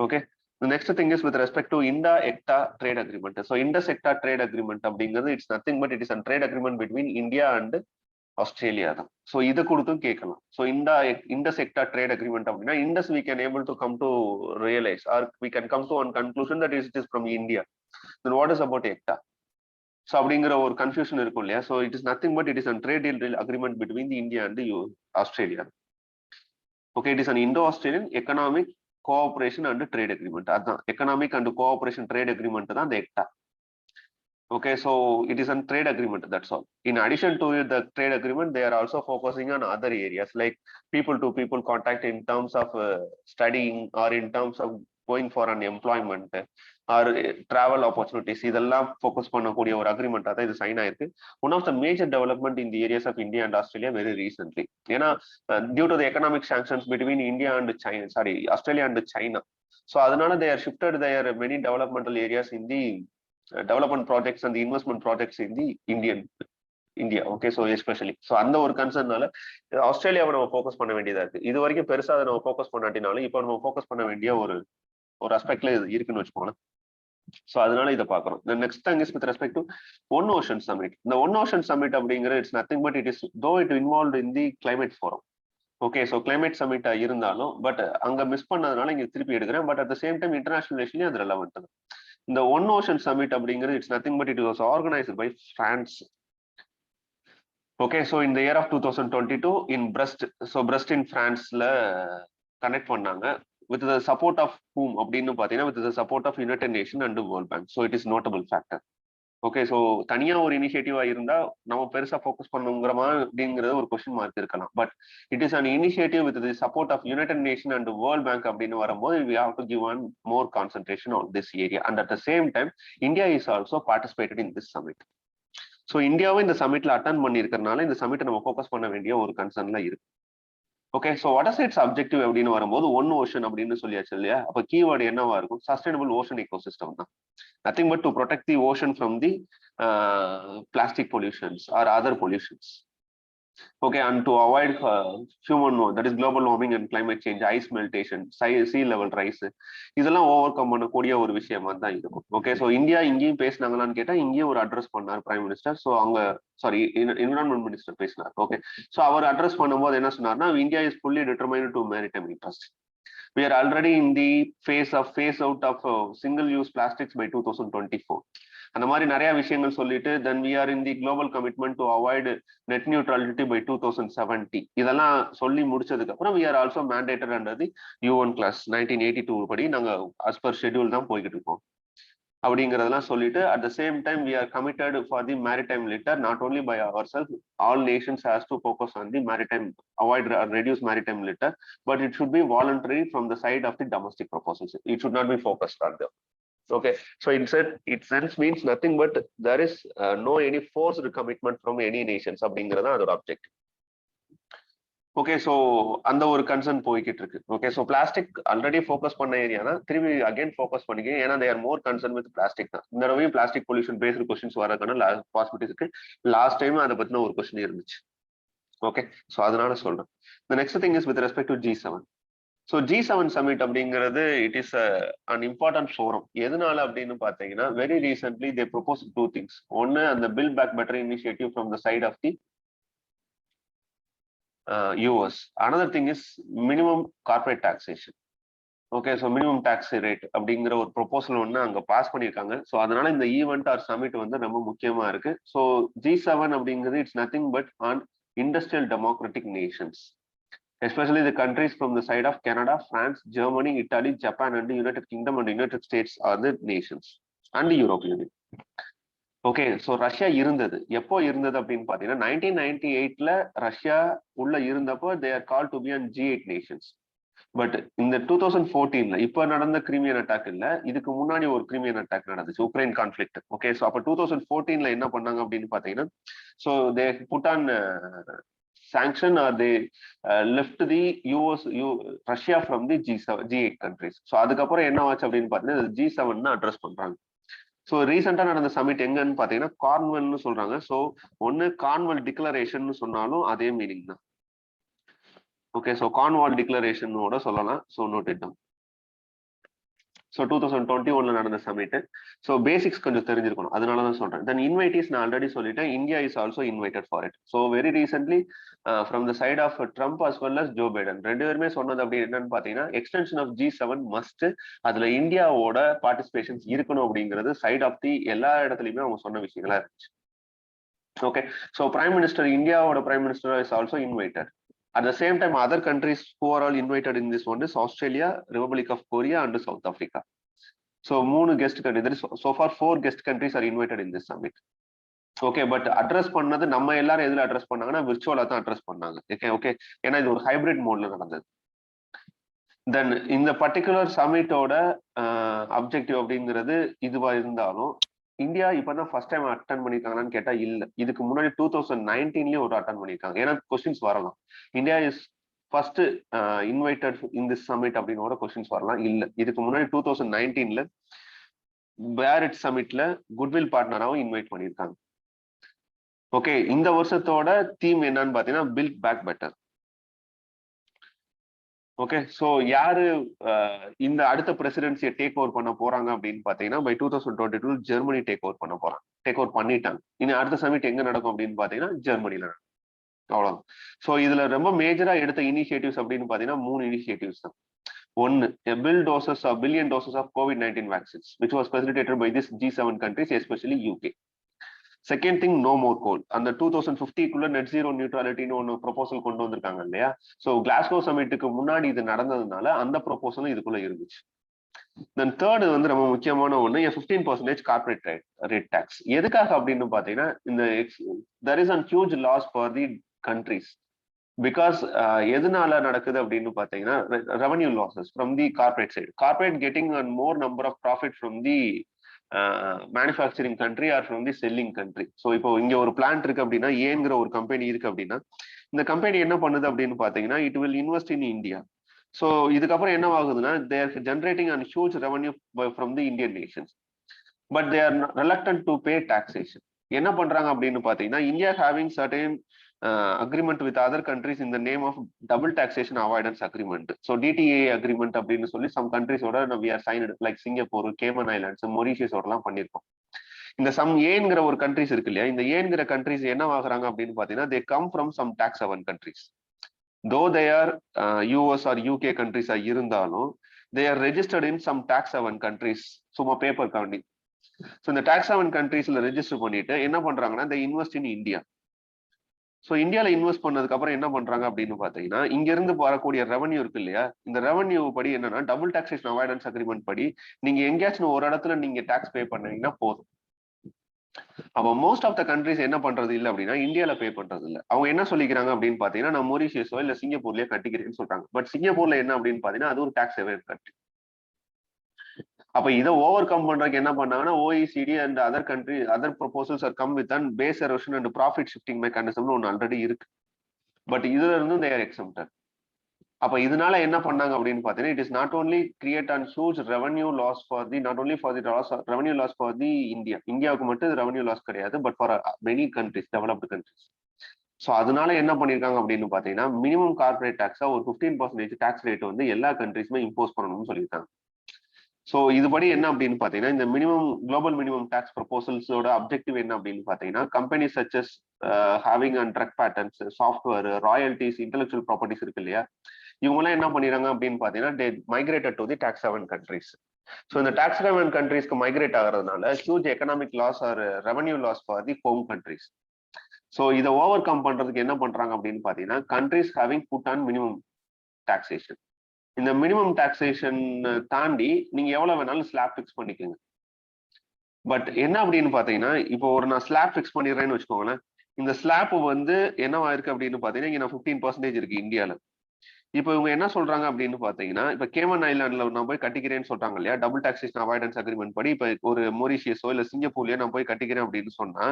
Okay, the next thing is with respect to India-Ecta trade agreement. So Indus Ecta trade agreement அப்படிங்கிறது it's nothing but it is a trade agreement between India and Australia தான். So இதை கொடுத்தும் கேட்கலாம். So Indus Ecta trade agreement அப்படின்னா Indus we can able to come to realize or we can come to one conclusion that it is from India. Then what is about Ecta? So அப்படிங்கிற ஒரு confusion இருக்கும் இல்லையா? So it is nothing but it is an trade deal agreement between the India and Australia. Okay, it is an Indo Australian economic cooperation and trade agreement. அதுதான் economic and cooperation trade agreement தான் இந்த ECTA. Okay, so it is a trade agreement, that's all. In addition to the trade agreement, they are also focusing on other areas like people to people contact in terms of studying or in terms of going for an employment or travel opportunities. இதெல்லாம் focus பண்ணக்கூடிய ஒரு agreement தான் இது sign ஆயிருக்கு. One of the major development in the areas of India and Australia very recently. ஏன்னா due to the economic sanctions between India and China, Australia and China. So அதனால they are shifted their many developmental areas in the development projects and the investment projects in the India. Okay, so especially so அந்த ஒரு கன்சர்னால ஆஸ்திரேலியாவை நம்ம focus பண்ண வேண்டியதா இருக்கு. இது வரைக்கும் பெருசா அதை நம்ம ஃபோக்கஸ் பண்ணாட்டினாலும் இப்போ நம்ம ஃபோக்கஸ் பண்ண வேண்டிய ஒரு அஸ்பெக்ட்ல இருக்குன்னு வச்சுக்கோங்களேன். ஸோ அதனால இதை பார்க்கணும். Next thing is with respect to one ocean summit. இந்த ஒன் ஓஷன் சமிட் அப்படிங்கிற it's nothing but it is though it involve in the climate forum. Okay, so climate சமிட்டா இருந்தாலும் பட் அங்க மிஸ் பண்ணதுனால இங்க திருப்பி எடுக்கிறேன். But at the same time international ரிலேஷன்லயும் அது ரெலவெண்ட். இந்த ஒன் ஓஷன் சமிட் அப்படிங்கிறது it's nothing but it was organised by France. Okay, so இந்த year of 2022 in Brest. So Brest in பிரான்ஸ்ல கனெக்ட் பண்ணாங்க with the support of whom அப்படின்னு பார்த்தீங்கன்னா with the support of United Nation and World Bank. So it is notable factor. Okay, so தனியா ஒரு இனிஷியேட்டிவா இருந்தா நம்ம பெருசா ஃபோக்கஸ் பண்ணுங்கிறமா அப்படிங்கிறது ஒரு கொஸ்டின் மார்க் இருக்கலாம். But it is an initiative with the support of United Nation and World Bank அப்படின்னு வரும்போது we have to give one more concentration on this area, and at the same time India is also participated in this summit. So இந்தியாவும் இந்த சமிட்ல attend பண்ணியிருக்கிறதுனால இந்த சமிட்டை நம்ம focus பண்ண வேண்டிய ஒரு கன்சர்ன்ல இருக்கு. Okay, so what is it's objective அப்படின்னு வரும்போது ஒன் ஓஷன் அப்படின்னு சொல்லியாச்சு இல்லையா? அப்போ கீவேர்டு என்னவா இருக்கும்? சஸ்டைனபிள் ஓஷன் எக்கோசிஸ்டம் தான். Nothing but to protect the ocean from the plastic pollutions or other pollutions. Okay, and to avoid human, that is global warming and climate change, ice meltation, sea level rise, இதெல்லாம் over come பண்ணக்கூடிய ஒரு விஷயமா தான் இருக்கும். Okay, so India இங்கேயும் பேசினாங்களான்னு கேட்டா இங்கேயும் ஒரு அட்ரஸ் பண்ணார் பிரைம் மினிஸ்டர். ஸோ அவங்க என்விரான்மெண்ட் மினிஸ்டர் பேசினார். ஓகே, ஸோ அவர் அட்ரஸ் பண்ணும்போது என்ன சொன்னார்னா India is fully determined to maritime interest. We are already in the phase out of single use plastics by 2024. அந்த மாதிரி நிறைய விஷயங்கள் சொல்லிட்டு then we are in the global commitment to avoid net neutrality by 2070. இதெல்லாம் சொல்லி முடிச்சதுக்கு அப்புறம் we are also mandated under the UN class 1982 படி நாங்க as per schedule தான் போய்கிட்டு இருக்கோம் அப்படிங்கிறதெல்லாம் சொல்லிட்டு at the same time we are committed for the maritime litter not only by ourselves, all nations has to focus on the maritime, avoid or reduce maritime litter, but it should be voluntary from the side of the domestic proposals. It should not be focused on them. Okay, so it sense means nothing but there is no any forced commitment from any nations அப்படிங்கிறதா அதோட object. Okay, so அந்த ஒரு concern போய்கிட்டு இருக்கு. Okay, so plastic already focus பண்ண ஏரியானா திரும்பி again focus பண்ணிக்க, ஏன்னா தேர் மோர் கன்சர்ன் வித் பிளாஸ்டிக் தான். இந்த தடவையும் பிளாஸ்டிக் பொல்யூஷன் பேஸ்டு கொஸ்டின்ஸ் வரதுக்கான பாசிபிலிட்டிஸ் இருக்கு. லாஸ்ட் டைம் அதை பத்தின ஒரு கொஸ்டின் இருந்துச்சு. ஓகே, ஸோ அதனால சொல்றேன். The next thing is with respect to G7. So G7 summit அப்படிங்கிறது it is an important forum. எதனால அப்படின்னு பார்த்தீங்கன்னா very recently they propose two things. ஒன்னு அந்த build back better initiative from the side of the US. Another thing is minimum corporate taxation. Okay, so minimum tax rate அப்படிங்கிற ஒரு proposal ஒன்று அங்கே pass பண்ணியிருக்காங்க. ஸோ அதனால இந்த ஈவெண்ட் ஆர் சமிட் வந்து ரொம்ப முக்கியமா இருக்கு. ஸோ G7 அப்படிங்கிறது it's nothing but on industrial democratic Nations, especially the countries from the side of Canada, France, Germany, Italy, Japan, and the United Kingdom and United States are the nations, and the European Union. Okay, so Russia இருந்தது. எப்போ இருந்தது அப்படின்னு பார்த்தீங்கன்னா 1998ல Russia உள்ள இருந்தப்போ they are called to be on G8 nations. But இந்த 2014ல இப்போ நடந்த கிரிமியன் அட்டாக் இல்ல, இதுக்கு முன்னாடி ஒரு கிரிமியன் அட்டாக் நடந்துச்சு, உக்ரைன் கான்ஃபிளிக்ட். ஓகே, ஸோ அப்போ 2014ல என்ன பண்ணாங்க அப்படின்னு பார்த்தீங்கன்னா so they put on sanction or they left the Russia from the G8 countries. So அதுக்கப்புறம் என்ன ஆச்சு அப்படின்னு பார்த்தீங்கன்னா G7 தான் அட்ரஸ் பண்றாங்க. ஸோ ரீசெண்டா நடந்த சமிட் எங்கன்னு பார்த்தீங்கன்னா கார்ன்வெல்னு சொல்றாங்க. ஸோ ஒன்னு கார்ன்வெல் டிக்ளரேஷன் சொன்னாலும் அதே மீனிங் தான். ஓகே, ஸோ கார்ன்வால் டிக்ளரேஷனோட சொல்லலாம். So note it down. So 2021ல நடந்த சமிட். ஸோ பேசிக்ஸ் கொஞ்சம் தெரிஞ்சிருக்கணும், அதனால தான் சொல்றேன். தென் இன்வைட்டீஸ் நான் ஆல்ரெடி சொல்லிட்டேன், India is also invited for it. So very recently from the side of Trump as well as Joe Biden ரெண்டு பேருமே சொன்னது அப்படி என்னன்னு பார்த்தீங்கன்னா எக்ஸ்டென்ஷன் ஆஃப் G7 மஸ்ட், அதுல இந்தியாவோட பார்ட்டிசிபேஷன்ஸ் இருக்கணும் அப்படிங்கிறது சைட் ஆஃப் தி எல்லா இடத்துலையுமே அவங்க சொன்ன விஷயங்களா இருந்துச்சு. ஓகே, ஸோ பிரைம் மினிஸ்டர், இந்தியாவோட prime minister is also invited. At the same time, other countries who are all invited in this one is Australia, Republic of Korea, and South Africa. So, மூணு guest countries. So far, 4 guest countries are invited in this summit. Okay, but address பண்ணது நம்ம எல்லாரும் எதுல address பண்ணாங்கன்னா விர்ச்சுவலா தான் address பண்ணாங்க. Okay, ஏன்னா இது ஒரு ஹைபிரிட் மோட்ல நடந்தது. தென் இந்த பர்டிகுலர் சமிட்டோட அப்ஜெக்டிவ் அப்படிங்கிறது இதுவா இருந்தாலும் இந்தியா இப்பதான் ஃபர்ஸ்ட் டைம் அட்டன் பண்ணிருக்காங்கன்னு கேட்டா இல்ல, இதுக்கு முன்னாடி 2019லயும் ஒரு அட்டன் பண்ணிருக்காங்க. ஏன்னா கொஸ்டின்ஸ் வரலாம். India is first invited in this summit அப்படின்னு கூட கொஸ்டின்ஸ் வரலாம். இல்ல, இதுக்கு முன்னாடி 2019ல பேரிட் சமிட்ல குட்வில் பார்ட்னராகவும் இன்வைட் பண்ணியிருக்காங்க. ஓகே, இந்த வருஷத்தோட தீம் என்னன்னு பாத்தீங்கன்னா build back better. Okay, so யாரு இந்த அடுத்த பிரசிடென்சியை டேக் ஓவர் பண்ண போறாங்க அப்படின்னு பாத்தீங்கன்னா பை 2022 ஜெர்மனி டேக் ஓவர் பண்ணிட்டாங்க. இனி அடுத்த சமிட் எங்க நடக்கும் அப்படின்னு பாத்தீங்கன்னா ஜெர்மனில நடக்கும். அவ்வளவுதான். ஸோ இதுல ரொம்ப மேஜரா எடுத்த இனிஷியேட்டிவ்ஸ் அப்படின்னு பாத்தீங்கன்னா 3 இனிஷியேட்டிவ்ஸ் தான். ஒன்னு, billion doses of COVID-19 vaccines, which was facilitated by this G7 countries, especially UK. Second thing, no more coal. அந்த 2050க்குள்ள நெட் ஜீரோ நியூட்ராலிட்டின்னு ஒன்று ப்ரொபோசல் கொண்டு வந்திருக்காங்க இல்லையா? ஸோ கிளாஸ்கோ சமிட்டுக்கு முன்னாடி இது நடந்ததுனால அந்த ப்ரொபோசலும் இதுக்குள்ள இருந்துச்சு. தென் தேர்டு வந்து ரொம்ப முக்கியமான ஒன்று, 15% கார்பரேட் ரேட் டேக்ஸ். எதுக்காக அப்படின்னு பார்த்தீங்கன்னா, இந்த there is a huge loss for the countries. Because எதனால நடக்குது அப்படின்னு பார்த்தீங்கன்னா, revenue losses from the corporate side. Corporate getting a more number of profit from the manufacturing country or from the selling country. So இப்போ இங்க ஒரு plant இருக்கு அப்படின்னா, ஏங்கிற ஒரு கம்பெனி இருக்கு அப்படின்னா, இந்த கம்பெனி என்ன பண்ணுது அப்படின்னு பாத்தீங்கன்னா, it will invest in India. So இதுக்கப்புறம் என்ன ஆகுதுன்னா, they're generating and huge revenue from the Indian nations, but they are reluctant to pay taxation. என்ன பண்றாங்க அப்படின்னு பாத்தீங்கன்னா, India having certain agreement with other countries in the name of double taxation avoidance agreement. So DTA agreement அப்படின்னு சொல்லி some கண்ட்ரிஸோட we are signed, like Singapore, Cayman Islands, மொரீஷியஸோடலாம் பண்ணியிருக்கோம். இந்த சம் ஏங்கிற ஒரு கண்ட்ரிஸ் இருக்கு இல்லையா, இந்த ஏங்கிற கண்ட்ரிஸ் என்ன ஆகுறாங்க அப்படின்னு பாத்தீங்கன்னா, they come from some tax haven countries. Though they are US or UK கண்ட்ரிஸா இருந்தாலும் they are registered in some tax haven countries, சும்மா பேப்பர் காண்டி. ஸோ இந்த டாக்ஸ் ஹெவன் கண்ட்ரிஸ்ல ரெஜிஸ்டர் பண்ணிட்டு என்ன பண்றாங்கன்னா, they invest in India. So இந்தியாவில் இன்வெஸ்ட் பண்ணதுக்கு அப்புறம் என்ன பண்றாங்க அப்படின்னு பாத்தீங்கன்னா, இங்க இருந்து வரக்கூடிய ரெவன்யூ இருக்கு இல்லையா, இந்த ரெவன்யூ படி என்னன்னா, டபுள் டாக்ஸேஷன் அவாய்டன்ஸ் அக்ரிமெண்ட் படி நீங்க எங்கேயாச்சும் ஒரு இடத்துல நீங்க டாக்ஸ் பே பண்ணீங்கன்னா போதும். அப்போ மோஸ்ட் ஆஃப் த கண்ட்ரிஸ் என்ன பண்றது இல்லை அப்படின்னா, இந்தியாவில பே பண்றது இல்லை. அவங்க என்ன சொல்லிக்கிறாங்க அப்படின்னு பாத்தீங்கன்னா, நான் மொரீஷியஸோ இல்ல சிங்கப்பூர்லயே கட்டிக்கிறேன்னு சொல்றாங்க. பட் சிங்கப்பூர்ல என்ன அப்படின்னு பாத்தீங்கன்னா, அது ஒரு டாக்ஸ் ஹெவன் கண்ட்ரி. அப்ப இதை ஓவர் கம் பண்றதுக்கு என்ன பண்ணாங்கன்னா, OECD and other proposals are come with and base erosion and profit shifting மெக்கானிசம்னு ஒன்று ஆல்ரெடி இருக்கு. பட் இதுல இருந்தும் தே ஆர் எக்ஸம்ப்டட். அப்ப இதனால என்ன பண்ணாங்க அப்படின்னு பாத்தீங்கன்னா, it is not only create and huge revenue loss for the not only for the revenue loss for the இந்தியாவுக்கு மட்டும் ரெவன்யூ லாஸ் கிடையாது, but for many countries, developed countries. So அதனால என்ன பண்ணிருக்காங்க அப்படின்னு பாத்தீங்கன்னா, மினிமம் கார்பரேட் டாக்ஸா ஒரு 15% டாக்ஸ் ரேட் வந்து எல்லா கண்ட்ரிஸுமே இம்போஸ் பண்ணணும்னு சொல்லியிருக்காங்க. ஸோ இதுபடி என்ன அப்படின்னு பாத்தீங்கன்னா, இந்த குளோபல் மினிமம் டாக்ஸ் ப்ரொபோசல்ஸோட அப்ஜெக்டிவ் என்ன அப்படின்னு பாத்தீங்கன்னா, company such as having and drug patterns, software, royalties, intellectual properties இருக்கு இல்லையா, இவங்கெல்லாம் என்ன பண்ணிடுறாங்க அப்படின்னு பாத்தீங்கன்னா, they migrated to the tax haven countries. So இந்த டாக்ஸ் ஹெவன் கண்ட்ரிஸ்க்கு மைக்ரேட் ஆகிறதுனால huge economic loss or revenue loss for the home countries. So இதை ஓவர் கம் பண்றதுக்கு என்ன பண்றாங்க அப்படின்னு பாத்தீங்கன்னா, countries having put on minimum taxation. இந்த மினிமம் டாக்ஸேஷன் தாண்டி நீங்க எவ்வளவு வேணாலும் ஸ்லாப் ஃபிக்ஸ் பண்ணிக்கோங்க. பட் என்ன அப்படின்னு பாத்தீங்கன்னா, இப்போ ஒரு நான் ஸ்லாப் ஃபிக்ஸ் பண்ணிடுறேன்னு வச்சுக்கோங்களேன், இந்த ஸ்லாப் வந்து என்னவா இருக்கு அப்படின்னு பாத்தீங்கன்னா, இங்க நான் 15% இருக்கு இந்தியால. இப்போ இவங்க என்ன சொல்றாங்க அப்படின்னு பாத்தீங்கன்னா, இப்ப கேமன் ஐலாண்ட்ல நான் போய் கட்டிக்கிறேன்னு சொல்றாங்க இல்லையா, டபுள் டாக்ஸேஷன் அவாய்டன்ஸ் அக்ரிமெண்ட் படி இப்ப ஒரு மொரீஷியஸோ இல்ல சிங்கப்பூர்லயோ நான் போய் கட்டிக்கிறேன் அப்படின்னு சொன்னா,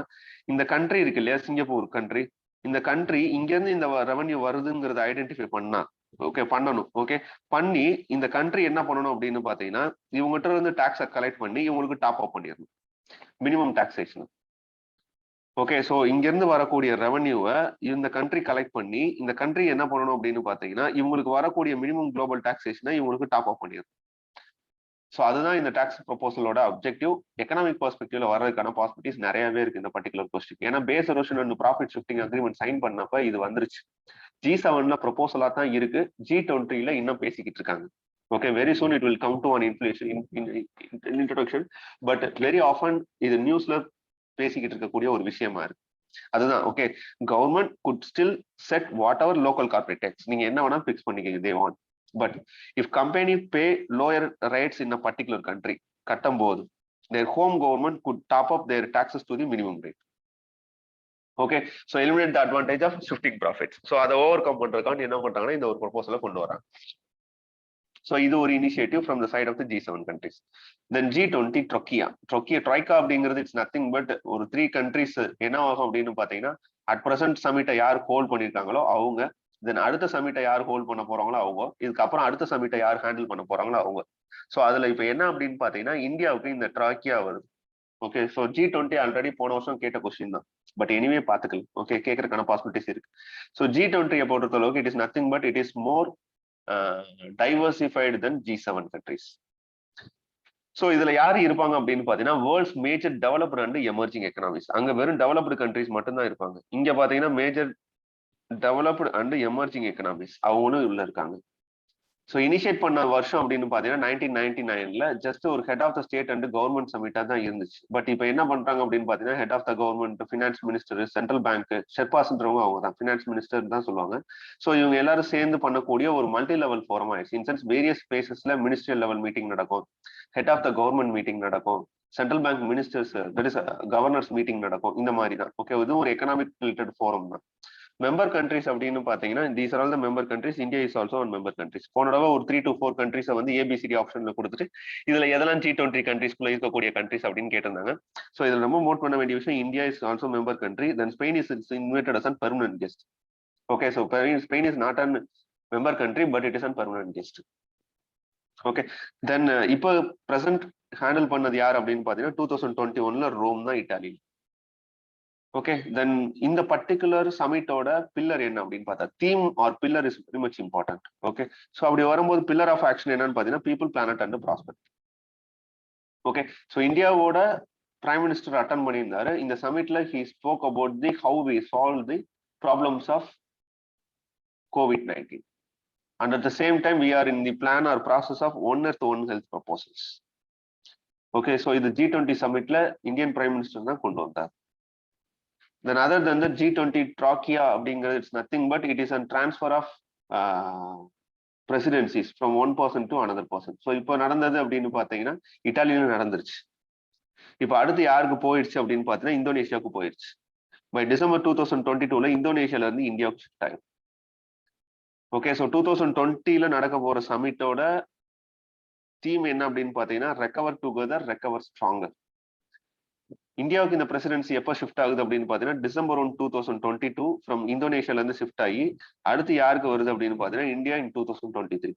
இந்த கண்ட்ரி இருக்கு இல்லையா, சிங்கப்பூர் கண்ட்ரி, இந்த கண்ட்ரி இங்க இருந்து இந்த ரெவன்யூ வருதுங்கிறத ஐடென்டிஃபை பண்ணணும். ஓகே, பண்ணி இந்த கண்ட்ரி என்ன பண்ணணும் அப்படின்னு பாத்தீங்கன்னா, இவங்ககிட்ட இருந்து டாக்ஸை கலெக்ட் பண்ணி இவங்களுக்கு டாப் அப் பண்ணிடணும் மினிமம் டாக்ஸேஷன். ஓகே, ஸோ இங்க இருந்து வரக்கூடிய ரெவன்யூவை இந்த கண்ட்ரி கலெக்ட் பண்ணி இந்த கண்ட்ரி என்ன பண்ணணும் அப்படின்னு பாத்தீங்கன்னா, இவங்களுக்கு வரக்கூடிய மினிமம் குளோபல் டாக்ஸேஷனை இவங்களுக்கு டாப் அப் பண்ணிடும். ஸோ அதுதான் இந்த டாக்ஸ் ப்ரொபோசலோட அப்ஜெக்டிவ். எக்கனாமிக் பெர்ஸ்பெக்டிவ்ல வரதுக்கான பாசிபிலிட்டிஸ் நிறையவே இருக்கு இந்த பர்டிகுலர் கொஸ்டின். ஏன்னா base erosion and profit shifting agreement sign பண்ணப்ப இது வந்துருச்சு. G7ல ப்ரொபோசலா தான் இருக்கு, G20ல இன்னும் பேசிக்கிட்டு இருக்காங்க. Okay, very soon it will come to an introduction. But very often இது நியூஸ்ல பேசிக்கிட்டு இருக்கக்கூடிய ஒரு விஷயமா இருக்கு. அதுதான் okay, government could still set whatever local corporate tax, நீங்க என்ன வேணா பிக்ஸ் பண்ணிக்கங்க they want. But if company pay lower rates in a particular country, கட்டும் போது their home government could top up their taxes to the minimum rate. Okay, so eliminate the advantage of shifting profits. So அதை over come பண்றதுக்காக என்ன பண்றாங்கன்னா, இந்த ஒரு ப்ரொபோசலை கொண்டு வராங்க. ஸோ இது ஒரு initiative from the side of the G7 countries. Then G20 troika அப்படிங்கிறது இட்ஸ் நத்திங் பட் ஒரு 3 கண்ட்ரிஸ் என்ன ஆகும் அப்படின்னு பாத்தீங்கன்னா, அட் பிரசன்ட் சமிட்டை யார் ஹோல்ட் பண்ணிருக்காங்களோ அவங்க, தென் அடுத்த சமிட்டை யார் ஹோல்ட் பண்ண போறாங்களோ அவங்க, இதுக்கப்புறம் அடுத்த சமிட்டை யார் ஹேண்டில் பண்ண போறாங்களோ அவங்க. ஸோ அதுல இப்ப என்ன அப்படின்னு பாத்தீங்கன்னா இந்தியாவுக்கு இந்த ட்ராக்கியா வருது. ஓகே, ஸோ G20 ஆல்ரெடி போன வருஷம் கேட்ட கொஸ்டின் தான், பட் எனிவே பாத்துக்கலாம். ஓகே, கேட்கறதுக்கான பாசிபிலிட்டிஸ் இருக்கு. ஸோ G20 பொறுத்த அளவுக்கு it is nothing but it is more diversified than G7 countries. So இதுல யாரு இருப்பாங்க அப்படின்னு பாத்தீங்கன்னா world's major developed and emerging economics. அங்க வெறும் டெவலப்டு கண்ட்ரிஸ் மட்டும் தான் இருப்பாங்க. இங்க பாத்தீங்கன்னா major developed and emerging economics அவங்களும் உள்ள இருக்காங்க. ஸோ இனிஷியேட் பண்ண வருஷம் அப்படின்னு பாத்தீங்கன்னா 1999ல ஜஸ்ட் ஒரு head of the state and government சமிட்டா தான் இருந்துச்சு. பட் இப்போ என்ன பண்றாங்க அப்படின்னு பாத்தீங்கன்னா head of the government, finance minister, central bank, ஷெர்பாஸ்ன்றவங்க அவங்க தான், ஃபினான்ஸ் மினிஸ்டர் தான் சொல்லுவாங்க. ஸோ இவங்க எல்லாரும் சேர்ந்து பண்ணக்கூடிய ஒரு மல்டி லெவல் ஃபோரம் ஆயிடுச்சு. இன்சென்ஸ் வேரியஸ் பிளேசஸ்ல மினிஸ்ட்ரியல் லெவல் மீட்டிங் நடக்கும், head of the government meeting நடக்கும், central bank ministers that is governors meeting நடக்கும். இந்த மாதிரி தான். ஓகே, இது ஒரு எக்கனாமிக் ரிலேட்டட் ஃபோரம் தான். மெம்பர் கண்ட்ரிஸ் அப்படின்னு பாத்தீங்கன்னா these are all the member countries. India is also one member countries. போன தடவை ஒரு 3 to 4 கண்ட்ரிஸை வந்து ஏபிசிடி ஆப்ஷன்ல கொடுத்துட்டு இதுல எதெல்லாம் G20 கண்ட்ரிஸ்குள்ள இருக்கக்கூடிய கண்ட்ரிஸ் அப்படின்னு கேட்டிருந்தாங்க. ஸோ இதுல ரொம்ப நோட் பண்ண வேண்டிய விஷயம், India is also member country. Then Spain is invited as an permanent guest. Okay, so Spain is not an member country but it is an permanent guest. Okay, then இப்போ present handle பண்ணது யார் அப்படின்னு பாத்தீங்கன்னா 2021ல Rome தான், Italy. Okay, then இந்த particular சமிட்டோட pillar என்ன அப்படின்னு பார்த்தா theme or pillar is very much important. Okay, so அப்படி வரும்போது பில்லர் ஆஃப் ஆக்ஷன் என்னன்னு பார்த்தீங்கன்னா people, planet and prosperity. Okay, so இந்தியாவோட பிரைம் மினிஸ்டர் அட்டன் பண்ணியிருந்தாரு இந்த சமிட்ல. He spoke about the how we solve the problems of COVID-19 and at the same time we are in the plan or process of One Earth One Health proposals. Okay, so இது G20 சமிட்ல Indian prime minister தான் கொண்டு வந்தார். Then other than the G20 trachea அப்படிங்கிறது it's nothing but it is a transfer of presidencies from one person to another person. So இப்போ நடந்தது அப்படின்னு பாத்தீங்கன்னா இட்டாலியில நடந்துருச்சு. இப்போ அடுத்து யாருக்கு போயிடுச்சு அப்படின்னு பாத்தீங்கன்னா இந்தோனேஷியாவுக்கு போயிடுச்சு. பை டிசம்பர் 2022ல இந்தோனேஷியால இருந்து இந்தியாவுக்கு ஷிஃப்ட் ஆகும். ஓகே, ஸோ 2020ல நடக்க போற சமிட்டோட தீம் என்ன அப்படின்னு பாத்தீங்கன்னா ரெக்கவர் டுகெதர், ரெக்கவர் ஸ்ட்ராங்கர். இந்தியாவுக்கு இந்த பிரசிடென்சி எப்போ ஷிஃப்ட் ஆகுது அப்படின்னு பாத்தீங்கன்னா December 1, 2022 ஃப்ரம் இந்தோனேஷியால இருந்து ஷிஃப்ட் ஆகி அடுத்து யாருக்கு வருது அப்படின்னு பாத்தீங்கன்னா இந்தியா இன் 2023.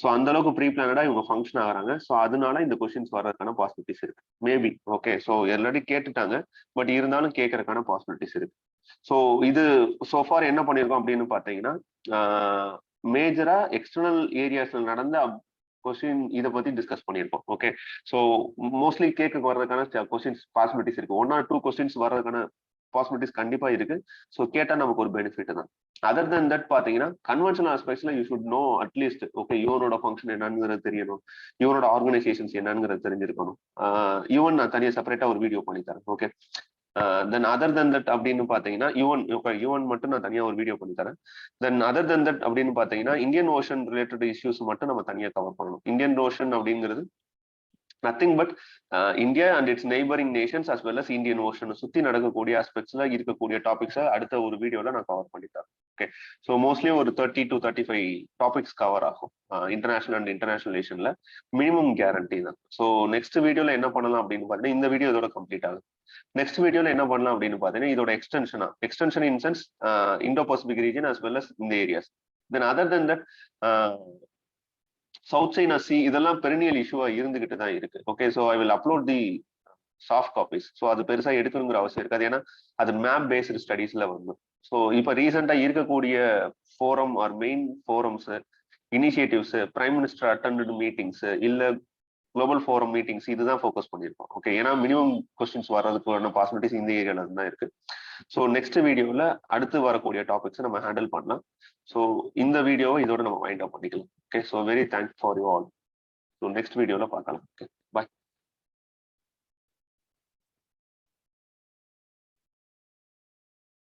ஸோ அந்த அளவுக்கு ப்ரீ பிளானடா இவங்க ஃபங்க்ஷன் ஆகிறாங்க. ஸோ அதனால இந்த கொஸ்டின்ஸ் வர்றதுக்கான பாசிபிலிட்டிஸ் இருக்கு மேபி. ஓகே, ஸோ ஆல்ரெடி கேட்டுட்டாங்க பட் இருந்தாலும் கேட்கறதுக்கான பாசிபிலிட்டிஸ் இருக்கு. ஸோ இது சோஃபார் என்ன பண்ணியிருக்கோம் அப்படின்னு பாத்தீங்கன்னா மேஜரா எக்ஸ்டர்னல் ஏரியாஸ்ல நடந்த கொஸ்டின் இதை பத்தி டிஸ்கஸ் பண்ணியிருப்போம். ஓகே, ஸோ மோஸ்ட்லி கேட்க வர்றதுக்கான கொஸ்டின்ஸ் பாசிபிலிட்டிஸ் இருக்கு. 1 or 2 கொஸ்டின்ஸ் வர்றதுக்கான பாசிபிலிட்டிஸ் கண்டிப்பா இருக்கு. ஸோ கேட்டா நமக்கு ஒரு பெனிஃபிட் தான். அதர் தென் தட் பாத்தீங்கன்னா கன்வென்ஷனல் ஆஸ்பெக்ட்ஸ்ல you should know at least okay யூனோட ஃபங்க்ஷன் என்னங்கிறது தெரியணும், யூனோட ஆர்கனைசேஷன்ஸ் என்னங்கிறது தெரிஞ்சிருக்கணும். யூன் நான் தனியாக செப்பரேட்டா ஒரு வீடியோ பண்ணி தரேன். Okay, then other then that அப்படின்னு பாத்தீங்கன்னா யூஎன் மட்டும் நான் தனியா ஒரு வீடியோ பண்ணி தரேன். தென் அதர் தென் தட் அப்படின்னு பாத்தீங்கன்னா இந்தியன் ஓஷன் ரிலேட்டட் இஷ்யூஸ் மட்டும் நம்ம தனியா கவர் பண்ணணும். இந்தியன் ஓஷன் அப்படிங்கிறது nothing but India and its neighbouring nations as well as Indian Ocean சுத்தி நடக்கக்கூடிய ஆஸ்பெக்ட்ஸ்ல இருக்கக்கூடிய டாபிக்ஸை அடுத்த ஒரு வீடியோல நான் கவர் பண்ணித்தரேன். ஓகே, ஸோ மோஸ்ட்லி ஒரு 30 to 35 டாபிக்ஸ் கவர் ஆகும் இன்டர்நேஷனல் அண்ட் இன்டர்நேஷனல் ரிலேஷன்ல. மினிமம் கேரண்டி தான். ஸோ நெக்ஸ்ட் வீடியோல என்ன பண்ணலாம் அப்படின்னு பாத்தீங்கன்னா இந்த வீடியோ இதோட கம்ப்ளீட் ஆகுது. நெக்ஸ்ட் வீடியோல என்ன பண்ணலாம் அப்படின்னு பாத்தீங்கன்னா இதோட extension in sense Indo Pacific region as well as இந்த areas. Then other then that South China sea இதெல்லாம் பெரினியல் இஷ்யூவா இருந்துகிட்டு தான் இருக்கு. Okay, so I will upload the soft copies. So அது பெருசா எடுக்கணுங்கிற அவசியம் இருக்காது, ஏன்னா அது மேப் பேஸ்டு ஸ்டடீஸ்ல வந்து. ஸோ இப்போ ரீசெண்டா இருக்கக்கூடிய forum or main forums, initiatives, prime minister attended meetings இல்ல குளோபல் ஃபோரம் மீட்டிங்ஸ் இதுதான் ஃபோக்கஸ் பண்ணியிருக்கோம். ஓகே, ஏன்னா மினிமம் கொஸ்டின்ஸ் வர்றதுக்கான பாசிபிலிட்டிஸ் இந்த ஏரியால இருந்து தான் இருக்கு. ஸோ நெக்ஸ்ட் வீடியோல அடுத்து வரக்கூடிய டாபிக்ஸ் நம்ம ஹேண்டில் பண்ணலாம். ஸோ இந்த வீடியோவை இதோட நம்ம வைண்ட் அப் பண்ணிக்கலாம். Okay, so very thanks for you all. So next வீடியோல பார்க்கலாம். ஓகே, பாய்.